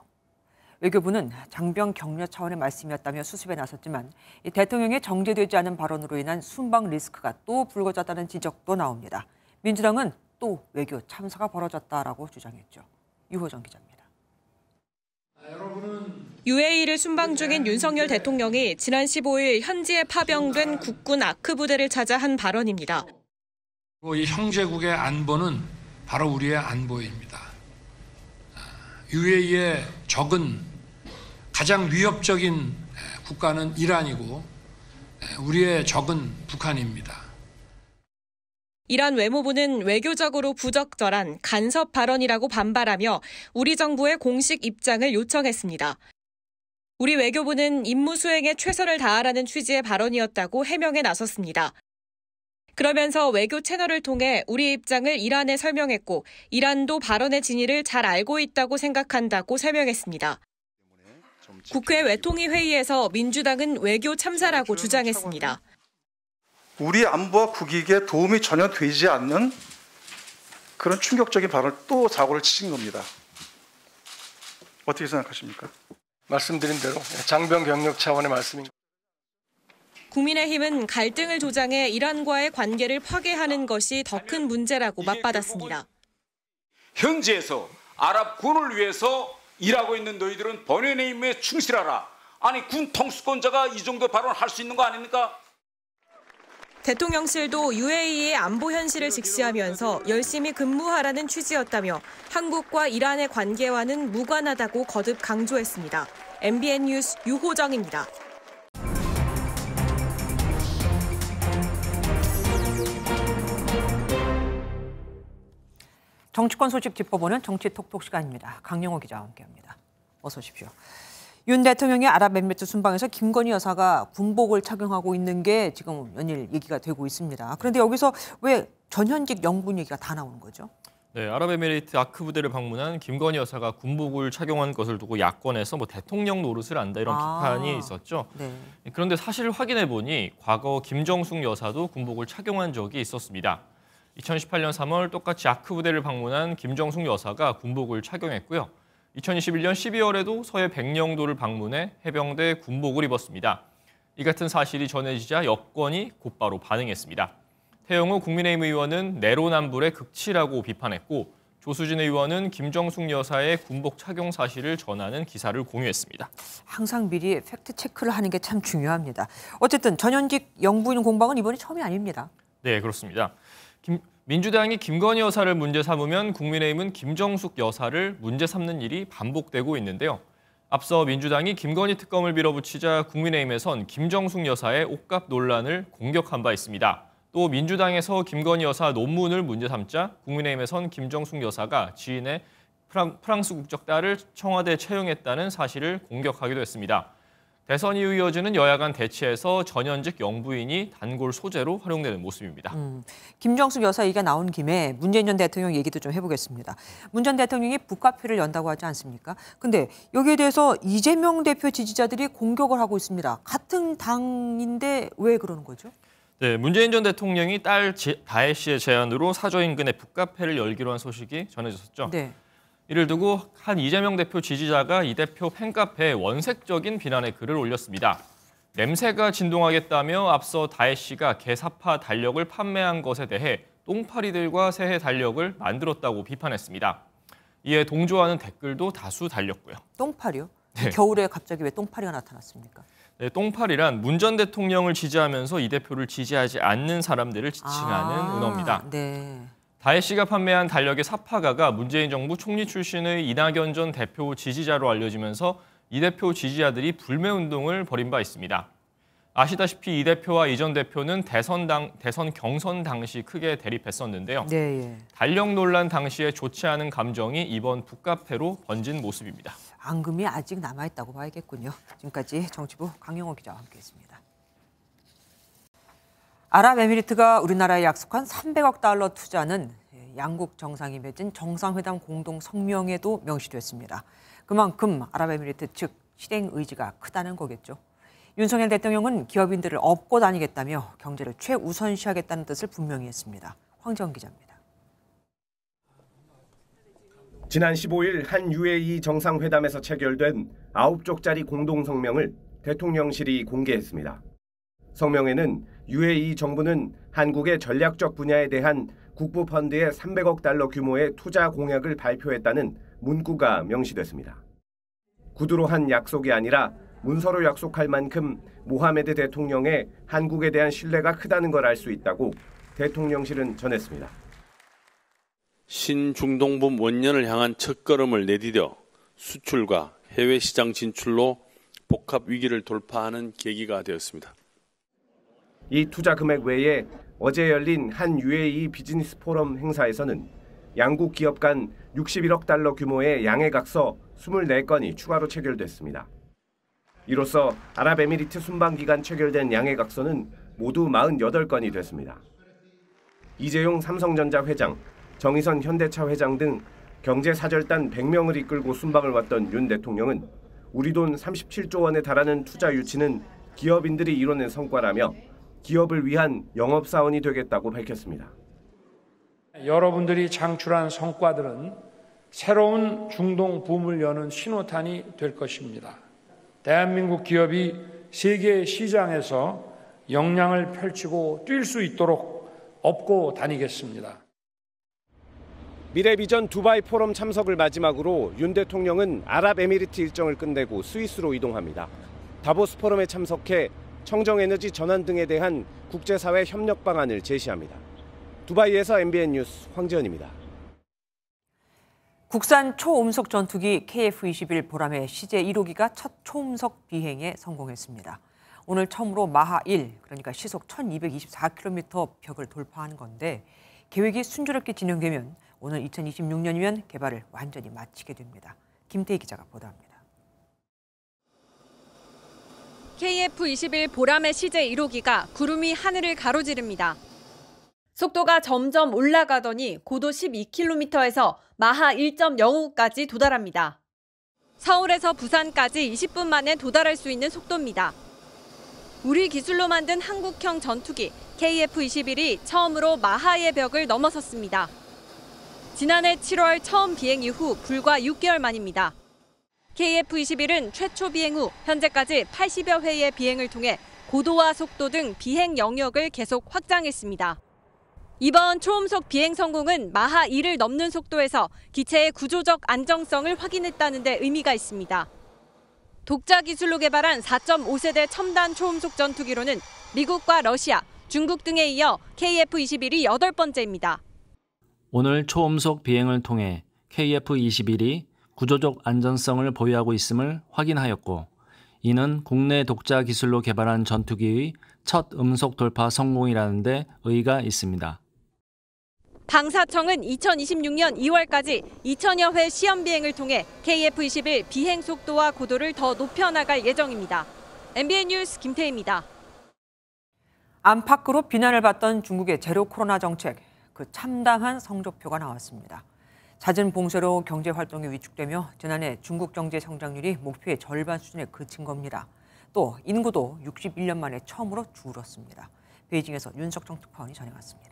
외교부는 장병 격려 차원의 말씀이었다며 수습에 나섰지만 대통령의 정제되지 않은 발언으로 인한 순방 리스크가 또 불거졌다는 지적도 나옵니다. 민주당은 또 외교 참사가 벌어졌다라고 주장했죠. 유호정 기자입니다. UAE를 순방 중인 윤석열 대통령이 지난 15일 현지에 파병된 국군 아크 부대를 찾아 한 발언입니다. 이 형제국의 안보는 바로 우리의 안보입니다. UAE의 적은 가장 위협적인 국가는 이란이고 우리의 적은 북한입니다. 이란 외무부는 외교적으로 부적절한 간섭 발언이라고 반발하며 우리 정부의 공식 입장을 요청했습니다. 우리 외교부는 임무 수행에 최선을 다하라는 취지의 발언이었다고 해명에 나섰습니다. 그러면서 외교 채널을 통해 우리 입장을 이란에 설명했고 이란도 발언의 진위를 잘 알고 있다고 생각한다고 설명했습니다. 국회 외통위 회의에서 민주당은 외교 참사라고 주장했습니다. 우리 안보와 국익에 도움이 전혀 되지 않는 그런 충격적인 발언을 또 사고를 치신 겁니다. 어떻게 생각하십니까? 말씀드린 대로 장병 격려 차원의 말씀입니다. 국민의힘은 갈등을 조장해 이란과의 관계를 파괴하는 것이 더 큰 문제라고 맞받았습니다. 현지에서 아랍군을 위해서 일하고 있는 너희들은 본연의 임무에 충실하라. 아니 군 통수권자가 이 정도 발언할 수 있는 거 아닙니까? 대통령실도 UAE의 안보 현실을 직시하면서 열심히 근무하라는 취지였다며 한국과 이란의 관계와는 무관하다고 거듭 강조했습니다. MBN 뉴스 유호정입니다. 정치권 소식 짚어보는 정치톡톡 시간입니다. 강영호 기자와 함께합니다. 어서 오십시오. 윤 대통령의 아랍에미리트 순방에서 김건희 여사가 군복을 착용하고 있는 게 지금 연일 얘기가 되고 있습니다. 그런데 여기서 왜 전현직 영부인 얘기가 다 나오는 거죠? 네, 아랍에미리트 아크 부대를 방문한 김건희 여사가 군복을 착용한 것을 두고 야권에서 대통령 노릇을 한다 이런 비판이 있었죠. 네. 그런데 사실을 확인해 보니 과거 김정숙 여사도 군복을 착용한 적이 있었습니다. 2018년 3월 똑같이 아크 부대를 방문한 김정숙 여사가 군복을 착용했고요. 2021년 12월에도 서해 백령도를 방문해 해병대 군복을 입었습니다. 이 같은 사실이 전해지자 여권이 곧바로 반응했습니다. 태영호 국민의힘 의원은 내로남불의 극치라고 비판했고 조수진 의원은 김정숙 여사의 군복 착용 사실을 전하는 기사를 공유했습니다. 항상 미리 팩트 체크를 하는 게 참 중요합니다. 어쨌든 전현직 영부인 공방은 이번이 처음이 아닙니다. 네, 그렇습니다. 민주당이 김건희 여사를 문제 삼으면 국민의힘은 김정숙 여사를 문제 삼는 일이 반복되고 있는데요. 앞서 민주당이 김건희 특검을 밀어붙이자 국민의힘에선 김정숙 여사의 옷값 논란을 공격한 바 있습니다. 또 민주당에서 김건희 여사 논문을 문제 삼자 국민의힘에선 김정숙 여사가 지인의 프랑스 국적 딸을 청와대에 채용했다는 사실을 공격하기도 했습니다. 대선 이후 이어지는 여야 간 대치에서 전현직 영부인이 단골 소재로 활용되는 모습입니다. 김정숙 여사 얘기가 나온 김에 문재인 전 대통령 얘기도 좀 해보겠습니다. 문 전 대통령이 북카페를 연다고 하지 않습니까? 근데 여기에 대해서 이재명 대표 지지자들이 공격을 하고 있습니다. 같은 당인데 왜 그러는 거죠? 네, 문재인 전 대통령이 딸 다혜 씨의 제안으로 사저 인근에 북카페를 열기로 한 소식이 전해졌었죠. 네. 이를 두고 한 이재명 대표 지지자가 이 대표 팬카페에 원색적인 비난의 글을 올렸습니다. 냄새가 진동하겠다며 앞서 다혜 씨가 개사파 달력을 판매한 것에 대해 똥파리들과 새해 달력을 만들었다고 비판했습니다. 이에 동조하는 댓글도 다수 달렸고요. 똥파리요? 네. 겨울에 갑자기 왜 똥파리가 나타났습니까? 네, 똥파리란 문 전 대통령을 지지하면서 이 대표를 지지하지 않는 사람들을 지칭하는 은어입니다. 네. 다혜 씨가 판매한 달력의 사파가가 문재인 정부 총리 출신의 이낙연 전 대표 지지자로 알려지면서 이 대표 지지자들이 불매운동을 벌인 바 있습니다. 아시다시피 이 대표와 이 전 대표는 대선 경선 당시 크게 대립했었는데요. 네. 달력 논란 당시에 좋지 않은 감정이 이번 북카페로 번진 모습입니다. 앙금이 아직 남아있다고 봐야겠군요. 지금까지 정치부 강영호 기자와 함께했습니다. 아랍에미리트가 우리나라에 약속한 300억 달러 투자는 양국 정상이 맺은 정상회담 공동 성명에도 명시됐습니다. 그만큼 아랍에미리트 측 실행 의지가 크다는 거겠죠. 윤석열 대통령은 기업인들을 업고 다니겠다며 경제를 최우선시하겠다는 뜻을 분명히 했습니다. 황정 기자입니다. 지난 15일 한 UAE 정상회담에서 체결된 9쪽짜리 공동성명을 대통령실이 공개했습니다. 성명에는 UAE 정부는 한국의 전략적 분야에 대한 국부 펀드의 300억 달러 규모의 투자 공약을 발표했다는 문구가 명시됐습니다. 구두로 한 약속이 아니라 문서로 약속할 만큼 모하메드 대통령의 한국에 대한 신뢰가 크다는 걸 알 수 있다고 대통령실은 전했습니다. 신중동품 원년을 향한 첫걸음을 내디뎌 수출과 해외 시장 진출로 복합 위기를 돌파하는 계기가 되었습니다. 이 투자 금액 외에 어제 열린 한 UAE 비즈니스 포럼 행사에서는 양국 기업 간 61억 달러 규모의 양해각서 24건이 추가로 체결됐습니다. 이로써 아랍에미리트 순방기간 체결된 양해각서는 모두 48건이 됐습니다. 이재용 삼성전자 회장, 정의선 현대차 회장 등 경제사절단 100명을 이끌고 순방을 왔던 윤 대통령은 우리 돈 37조 원에 달하는 투자 유치는 기업인들이 이뤄낸 성과라며 기업을 위한 영업사원이 되겠다고 밝혔습니다. 여러분들이 창출한 성과들은 새로운 중동 붐을 여는 신호탄이 될 것입니다. 대한민국 기업이 세계 시장에서 역량을 펼치고 뛸 수 있도록 업고 다니겠습니다. 미래비전 두바이 포럼 참석을 마지막으로 윤 대통령은 아랍에미리트 일정을 끝내고 스위스로 이동합니다. 다보스 포럼에 참석해 청정에너지 전환 등에 대한 국제사회 협력 방안을 제시합니다. 두바이에서 MBN 뉴스 황재현입니다. 국산 초음속 전투기 KF-21 보람의 CJ 1호기가 첫 초음속 비행에 성공했습니다. 오늘 처음으로 마하1, 그러니까 시속 1224km 벽을 돌파하는 건데 계획이 순조롭게 진행되면 오늘 2026년이면 개발을 완전히 마치게 됩니다. 김태희 기자가 보도합니다. KF-21 보람의 CJ 1호기가 구름 위 하늘을 가로지릅니다. 속도가 점점 올라가더니 고도 12km에서 마하 1.05까지 도달합니다. 서울에서 부산까지 20분 만에 도달할 수 있는 속도입니다. 우리 기술로 만든 한국형 전투기 KF-21이 처음으로 마하의 벽을 넘어섰습니다. 지난해 7월 처음 비행 이후 불과 6개월 만입니다. KF-21은 최초 비행 후 현재까지 80여 회의 비행을 통해 고도와 속도 등 비행 영역을 계속 확장했습니다. 이번 초음속 비행 성공은 마하 2를 넘는 속도에서 기체의 구조적 안정성을 확인했다는 데 의미가 있습니다. 독자 기술로 개발한 4.5세대 첨단 초음속 전투기로는 미국과 러시아, 중국 등에 이어 KF-21이 8번째입니다. 오늘 초음속 비행을 통해 KF-21이 구조적 안전성을 보유하고 있음을 확인하였고, 이는 국내 독자 기술로 개발한 전투기의 첫 음속 돌파 성공이라는 데 의의가 있습니다. 방사청은 2026년 2월까지 2,000여 회 시험 비행을 통해 KF-21 비행 속도와 고도를 더 높여나갈 예정입니다. MBN 뉴스 김태희입니다. 안팎으로 비난을 받던 중국의 제로 코로나 정책, 그 참담한 성적표가 나왔습니다. 잦은 봉쇄로 경제 활동이 위축되며 지난해 중국 경제 성장률이 목표의 절반 수준에 그친 겁니다. 또 인구도 61년 만에 처음으로 줄었습니다. 베이징에서 윤석정 특파원이 전해왔습니다.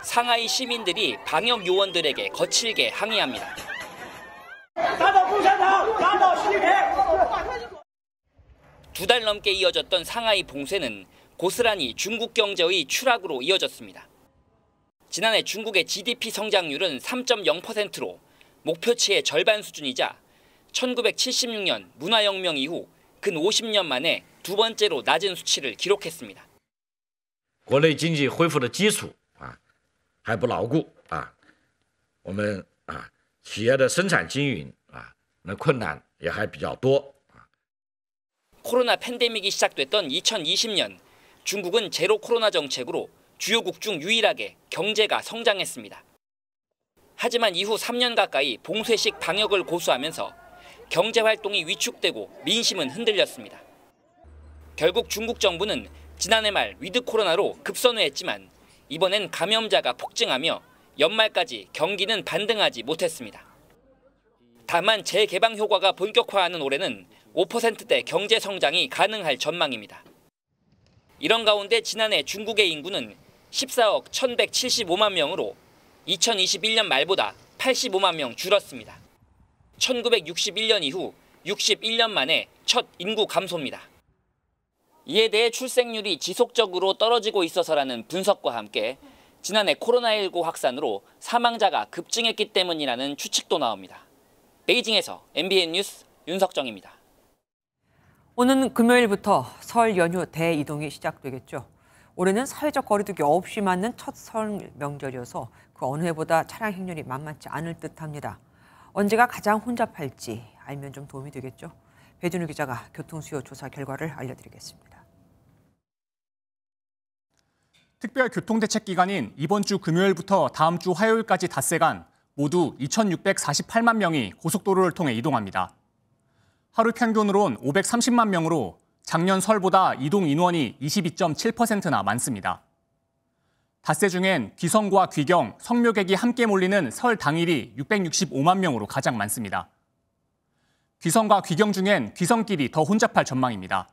상하이 시민들이 방역 요원들에게 거칠게 항의합니다. 두 달 넘게 이어졌던 상하이 봉쇄는 고스란히 중국 경제의 추락으로 이어졌습니다. 지난해 중국의 GDP 성장률은 3.0%로 목표치의 절반 수준이자 1976년 문화혁명 이후 근 50년 만에 두 번째로 낮은 수치를 기록했습니다. 国内经济恢复的基础还不牢固我们企业的生产经营那困难也还比较多。 코로나 팬데믹이 시작됐던 2020년 중국은 제로 코로나 정책으로 주요국 중 유일하게 경제가 성장했습니다. 하지만 이후 3년 가까이 봉쇄식 방역을 고수하면서 경제 활동이 위축되고 민심은 흔들렸습니다. 결국 중국 정부는 지난해 말 위드 코로나로 급선회했지만 이번엔 감염자가 폭증하며 연말까지 경기는 반등하지 못했습니다. 다만 재개방 효과가 본격화하는 올해는 5%대 경제 성장이 가능할 전망입니다. 이런 가운데 지난해 중국의 인구는 14억 1,175만 명으로 2021년 말보다 85만 명 줄었습니다. 1961년 이후 61년 만에 첫 인구 감소입니다. 이에 대해 출생률이 지속적으로 떨어지고 있어서라는 분석과 함께 지난해 코로나19 확산으로 사망자가 급증했기 때문이라는 추측도 나옵니다. 베이징에서 MBN 뉴스 윤석정입니다. 오는 금요일부터 설 연휴 대이동이 시작되겠죠. 올해는 사회적 거리두기 없이 맞는 첫 설 명절이어서 그 어느 해보다 차량 행렬이 만만치 않을 듯합니다. 언제가 가장 혼잡할지 알면 좀 도움이 되겠죠. 배준우 기자가 교통수요 조사 결과를 알려드리겠습니다. 특별교통대책기간인 이번 주 금요일부터 다음 주 화요일까지 닷새간 모두 2,648만 명이 고속도로를 통해 이동합니다. 하루 평균으론 530만 명으로 작년 설보다 이동 인원이 22.7%나 많습니다. 닷새 중엔 귀성과 귀경, 성묘객이 함께 몰리는 설 당일이 665만 명으로 가장 많습니다. 귀성과 귀경 중엔 귀성길이 더 혼잡할 전망입니다.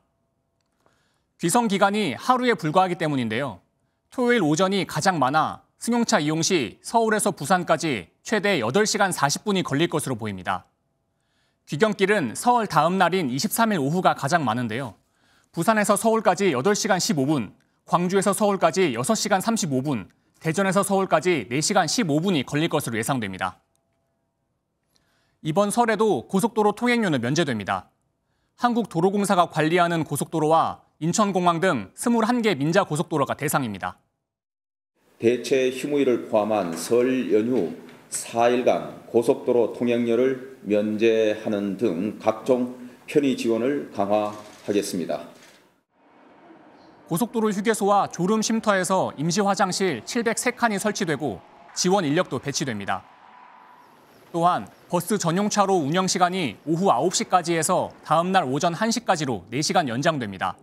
귀성 기간이 하루에 불과하기 때문인데요. 토요일 오전이 가장 많아 승용차 이용 시 서울에서 부산까지 최대 8시간 40분이 걸릴 것으로 보입니다. 귀경길은 설 다음 날인 23일 오후가 가장 많은데요. 부산에서 서울까지 8시간 15분, 광주에서 서울까지 6시간 35분, 대전에서 서울까지 4시간 15분이 걸릴 것으로 예상됩니다. 이번 설에도 고속도로 통행료는 면제됩니다. 한국도로공사가 관리하는 고속도로와 인천공항 등 21개 민자고속도로가 대상입니다. 대체 휴무일을 포함한 설 연휴 4일간 고속도로 통행료를 면제하는 등 각종 편의 지원을 강화하겠습니다. 고속도로 휴게소와 졸음 쉼터에서 임시 화장실 703칸이 설치되고 지원 인력도 배치됩니다. 또한 버스 전용차로 운영 시간이 오후 9시까지에서 다음 날 오전 1시까지로 4시간 연장됩니다.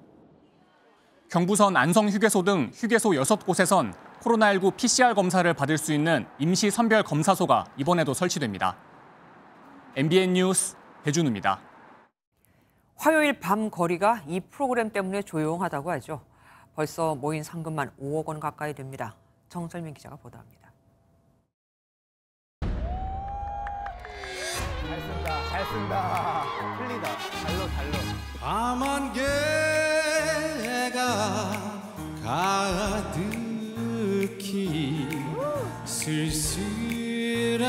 경부선 안성휴게소 등 휴게소 6곳에선 코로나19 PCR 검사를 받을 수 있는 임시 선별 검사소가 이번에도 설치됩니다. MBN 뉴스 배준우입니다. 화요일 밤 거리가 이 프로그램 때문에 조용하다고 하죠. 벌써 모인 상금만 5억 원 가까이 됩니다. 정설민 기자가 보도합니다. 잘 쓴다. 틀리다. 달러. 밤한 개가 가득히 쓸쓸한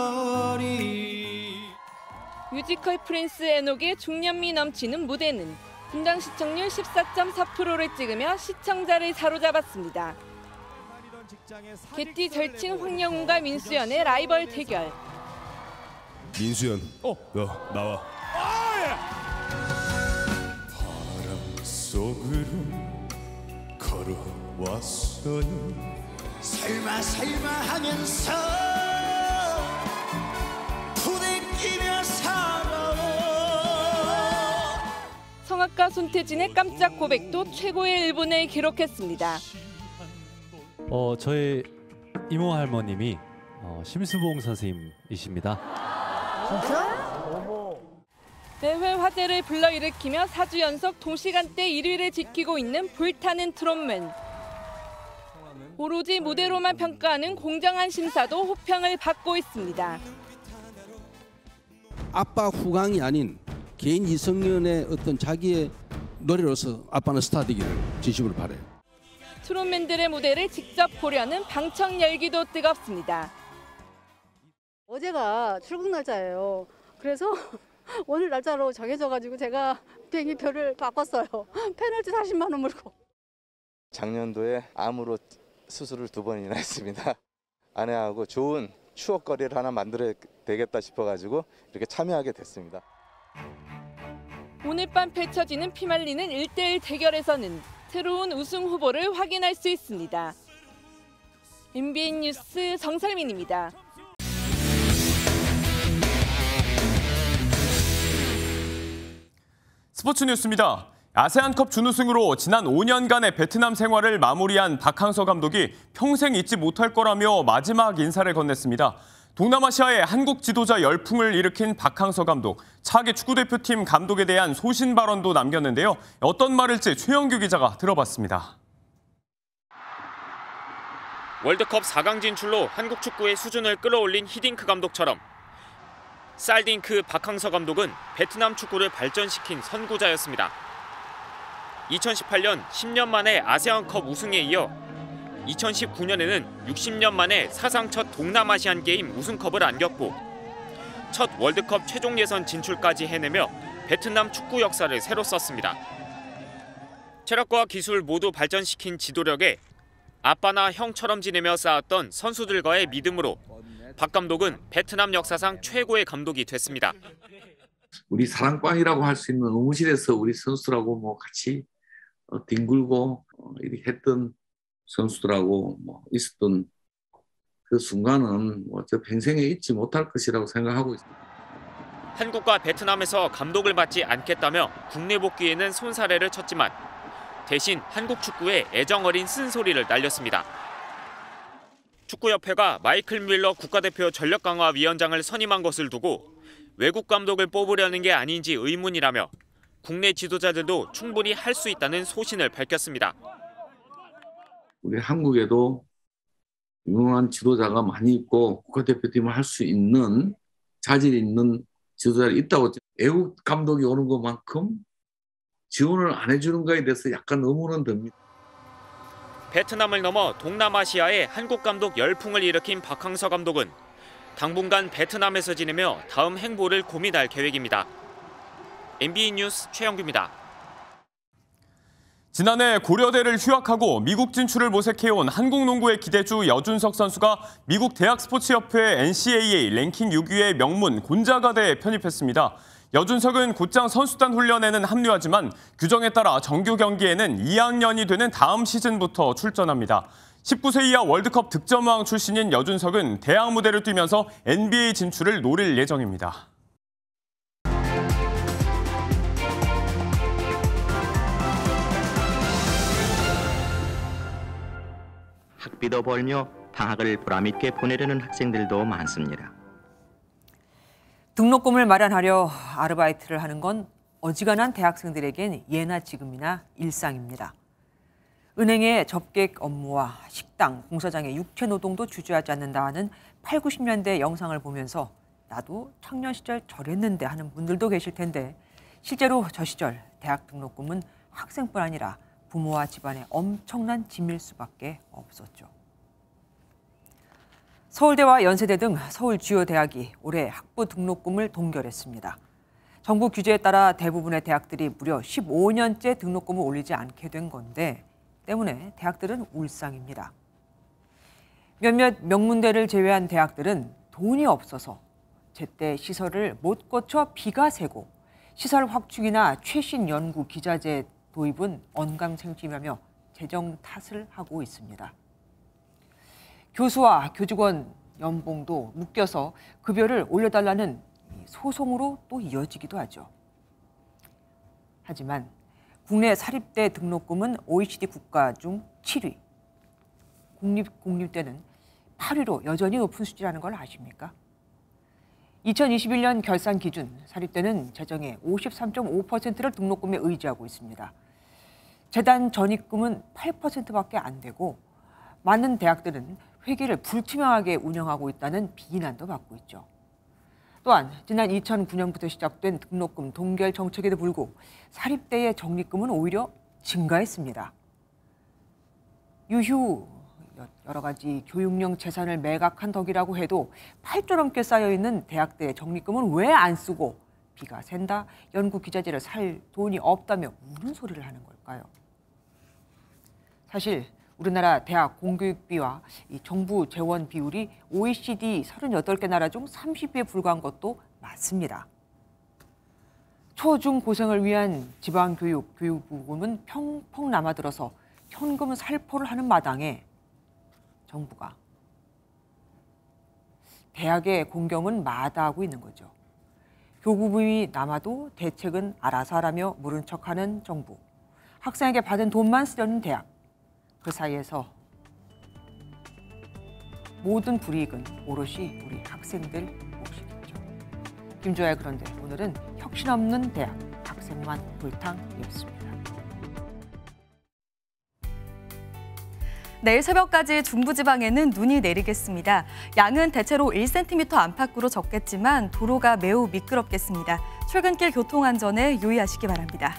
밤거리. 뮤지컬 프린스 에녹의 중년미 넘치는 무대는 분당 시청률 14.4%를 찍으며 시청자를 사로잡았습니다. 개띠 절친 황영훈과 민수연의 라이벌 대결. 민수연, 너 나와. 바람 속으로 걸어왔어요. 설마 하면서 부대끼며 살아. 성악가 손태진의 깜짝 고백도 최고의 1분을 기록했습니다. 저의 이모 할머님이 심수봉 선생님이십니다. 매회 화제를 불러일으키며 4주 연속 동시간대 1위를 지키고 있는 불타는 트롯맨. 오로지 무대로만 평가하는 공정한 심사도 호평을 받고 있습니다. 아빠 후광이 아닌 개인 이성년의 어떤 자기의 노래로서 아빠는 스타 되기를 진심으로 바라요. 트롯맨들의 무대를 직접 보려는 방청 열기도 뜨겁습니다. 어제가 출국 날짜예요. 그래서 오늘 날짜로 정해져가지고 제가 비행기표를 바꿨어요. 페널티 40만 원 물고. 작년도에 암으로 수술을 2번이나 했습니다. 아내하고 좋은 추억거리를 하나 만들어야 되겠다 싶어가지고 이렇게 참여하게 됐습니다. 오늘 밤 펼쳐지는 피말리는 1대1 대결에서는 새로운 우승 후보를 확인할 수 있습니다. MBN 뉴스 정설민입니다. 스포츠 뉴스입니다. 아세안컵 준우승으로 지난 5년간의 베트남 생활을 마무리한 박항서 감독이 평생 잊지 못할 거라며 마지막 인사를 건넸습니다. 동남아시아의 한국 지도자 열풍을 일으킨 박항서 감독, 차기 축구대표팀 감독에 대한 소신 발언도 남겼는데요. 어떤 말일지 최영규 기자가 들어봤습니다. 월드컵 4강 진출로 한국 축구의 수준을 끌어올린 히딩크 감독처럼 살딩크 박항서 감독은 베트남 축구를 발전시킨 선구자였습니다. 2018년 10년 만에 아세안컵 우승에 이어 2019년에는 60년 만에 사상 첫 동남아시안 게임 우승컵을 안겼고 첫 월드컵 최종 예선 진출까지 해내며 베트남 축구 역사를 새로 썼습니다. 체력과 기술 모두 발전시킨 지도력에 아빠나 형처럼 지내며 쌓았던 선수들과의 믿음으로 박 감독은 베트남 역사상 최고의 감독이 됐습니다. 우리 사랑방이라고 할 수 있는 의무실에서 우리 선수들하고 뭐 같이 뒹굴고 이렇게 했던 선수들하고 있었던 그 순간은 저 평생에 잊지 못할 것이라고 생각하고 있습니다. 한국과 베트남에서 감독을 맡지 않겠다며 국내 복귀에는 손사래를 쳤지만 대신 한국 축구에 애정 어린 쓴소리를 날렸습니다. 축구협회가 마이클 뮬러 국가대표 전력강화위원장을 선임한 것을 두고 외국 감독을 뽑으려는 게 아닌지 의문이라며 국내 지도자들도 충분히 할 수 있다는 소신을 밝혔습니다. 우리 한국에도 유능한 지도자가 많이 있고 국가대표팀을 할 수 있는 자질이 있는 지도자들이 있다고. 외국 감독이 오는 것만큼 지원을 안 해주는 거에 대해서 약간 의문은 듭니다. 베트남을 넘어 동남아시아의 한국 감독 열풍을 일으킨 박항서 감독은 당분간 베트남에서 지내며 다음 행보를 고민할 계획입니다. MBN 뉴스 최영규입니다. 지난해 고려대를 휴학하고 미국 진출을 모색해온 한국 농구의 기대주 여준석 선수가 미국 대학스포츠협회 NCAA 랭킹 6위의 명문 곤자가대에 편입했습니다. 여준석은 곧장 선수단 훈련에는 합류하지만 규정에 따라 정규 경기에는 2학년이 되는 다음 시즌부터 출전합니다. 19세 이하 월드컵 득점왕 출신인 여준석은 대학 무대를 뛰면서 NBA 진출을 노릴 예정입니다. 학비도 벌며 방학을 보람있게 보내려는 학생들도 많습니다. 등록금을 마련하려 아르바이트를 하는 건 어지간한 대학생들에겐 예나 지금이나 일상입니다. 은행의 접객 업무와 식당, 공사장의 육체 노동도 주저하지 않는다 하는 8, 90년대 영상을 보면서 나도 청년 시절 저랬는데 하는 분들도 계실 텐데 실제로 저 시절 대학 등록금은 학생뿐 아니라 부모와 집안의 엄청난 짐일 수밖에 없었죠. 서울대와 연세대 등 서울 주요 대학이 올해 학부 등록금을 동결했습니다. 정부 규제에 따라 대부분의 대학들이 무려 15년째 등록금을 올리지 않게 된 건데 때문에 대학들은 울상입니다. 몇몇 명문대를 제외한 대학들은 돈이 없어서 제때 시설을 못 고쳐 비가 새고 시설 확충이나 최신 연구 기자재 도입은 언감생심하며 재정 탓을 하고 있습니다. 교수와 교직원 연봉도 묶여서 급여를 올려달라는 소송으로 또 이어지기도 하죠. 하지만 국내 사립대 등록금은 OECD 국가 중 7위, 공립대는 8위로 여전히 높은 수치라는 걸 아십니까? 2021년 결산 기준 사립대는 재정의 53.5%를 등록금에 의지하고 있습니다. 재단 전입금은 8%밖에 안 되고 많은 대학들은 회계를 불투명하게 운영하고 있다는 비난도 받고 있죠. 또한 지난 2009년부터 시작된 등록금 동결 정책에도 불구 사립대의 적립금은 오히려 증가했습니다. 유휴 여러 가지 교육용 재산을 매각한 덕이라고 해도 8조 넘게 쌓여있는 대학대의 적립금은 왜 안 쓰고 비가 샌다, 연구 기자재를 살 돈이 없다며 우는 소리를 하는 걸까요? 사실 우리나라 대학 공교육비와 이 정부 재원 비율이 OECD 38개 나라 중 30위에 불과한 것도 맞습니다. 초중고생을 위한 지방교육, 교육부금은 펑펑 남아들어서 현금 살포를 하는 마당에 정부가 대학의 공경은 마다하고 있는 거죠. 교구금이 남아도 대책은 알아서 하라며 모른 척하는 정부. 학생에게 받은 돈만 쓰려는 대학. 그 사이에서 모든 불이익은 오롯이 우리 학생들 몫이겠죠. 김주아의 그런데 오늘은 혁신 없는 대학, 학생만 불탕이었습니다. 내일 새벽까지 중부지방에는 눈이 내리겠습니다. 양은 대체로 1cm 안팎으로 적겠지만 도로가 매우 미끄럽겠습니다. 출근길 교통안전에 유의하시기 바랍니다.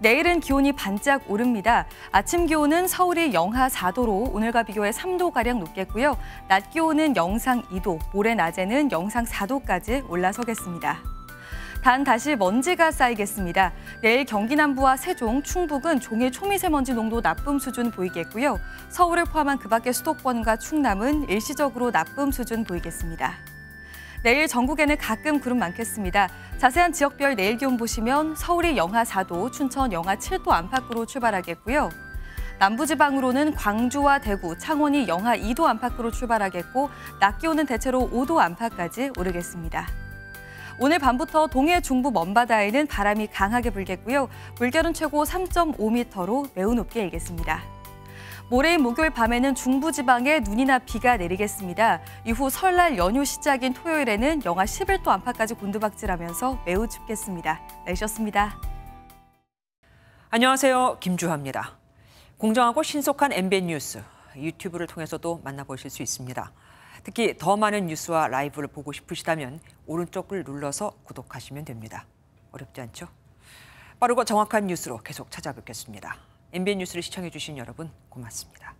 내일은 기온이 반짝 오릅니다. 아침 기온은 서울이 영하 4도로 오늘과 비교해 3도가량 높겠고요. 낮 기온은 영상 2도, 모레 낮에는 영상 4도까지 올라서겠습니다. 단 다시 먼지가 쌓이겠습니다. 내일 경기 남부와 세종, 충북은 종일 초미세먼지 농도 나쁨 수준 보이겠고요. 서울을 포함한 그 밖의 수도권과 충남은 일시적으로 나쁨 수준 보이겠습니다. 내일 전국에는 가끔 구름 많겠습니다. 자세한 지역별 내일 기온 보시면 서울이 영하 4도, 춘천 영하 7도 안팎으로 출발하겠고요. 남부지방으로는 광주와 대구, 창원이 영하 2도 안팎으로 출발하겠고 낮 기온은 대체로 5도 안팎까지 오르겠습니다. 오늘 밤부터 동해 중부 먼바다에는 바람이 강하게 불겠고요. 물결은 최고 3.5m로 매우 높게 일겠습니다. 모레인 목요일 밤에는 중부지방에 눈이나 비가 내리겠습니다. 이후 설날 연휴 시작인 토요일에는 영하 11도 안팎까지 곤두박질하면서 매우 춥겠습니다. 날씨였습니다. 안녕하세요. 김주하입니다. 공정하고 신속한 MBN 뉴스, 유튜브를 통해서도 만나보실 수 있습니다. 특히 더 많은 뉴스와 라이브를 보고 싶으시다면 오른쪽을 눌러서 구독하시면 됩니다. 어렵지 않죠? 빠르고 정확한 뉴스로 계속 찾아뵙겠습니다. MBN 뉴스를 시청해 주신 여러분 고맙습니다.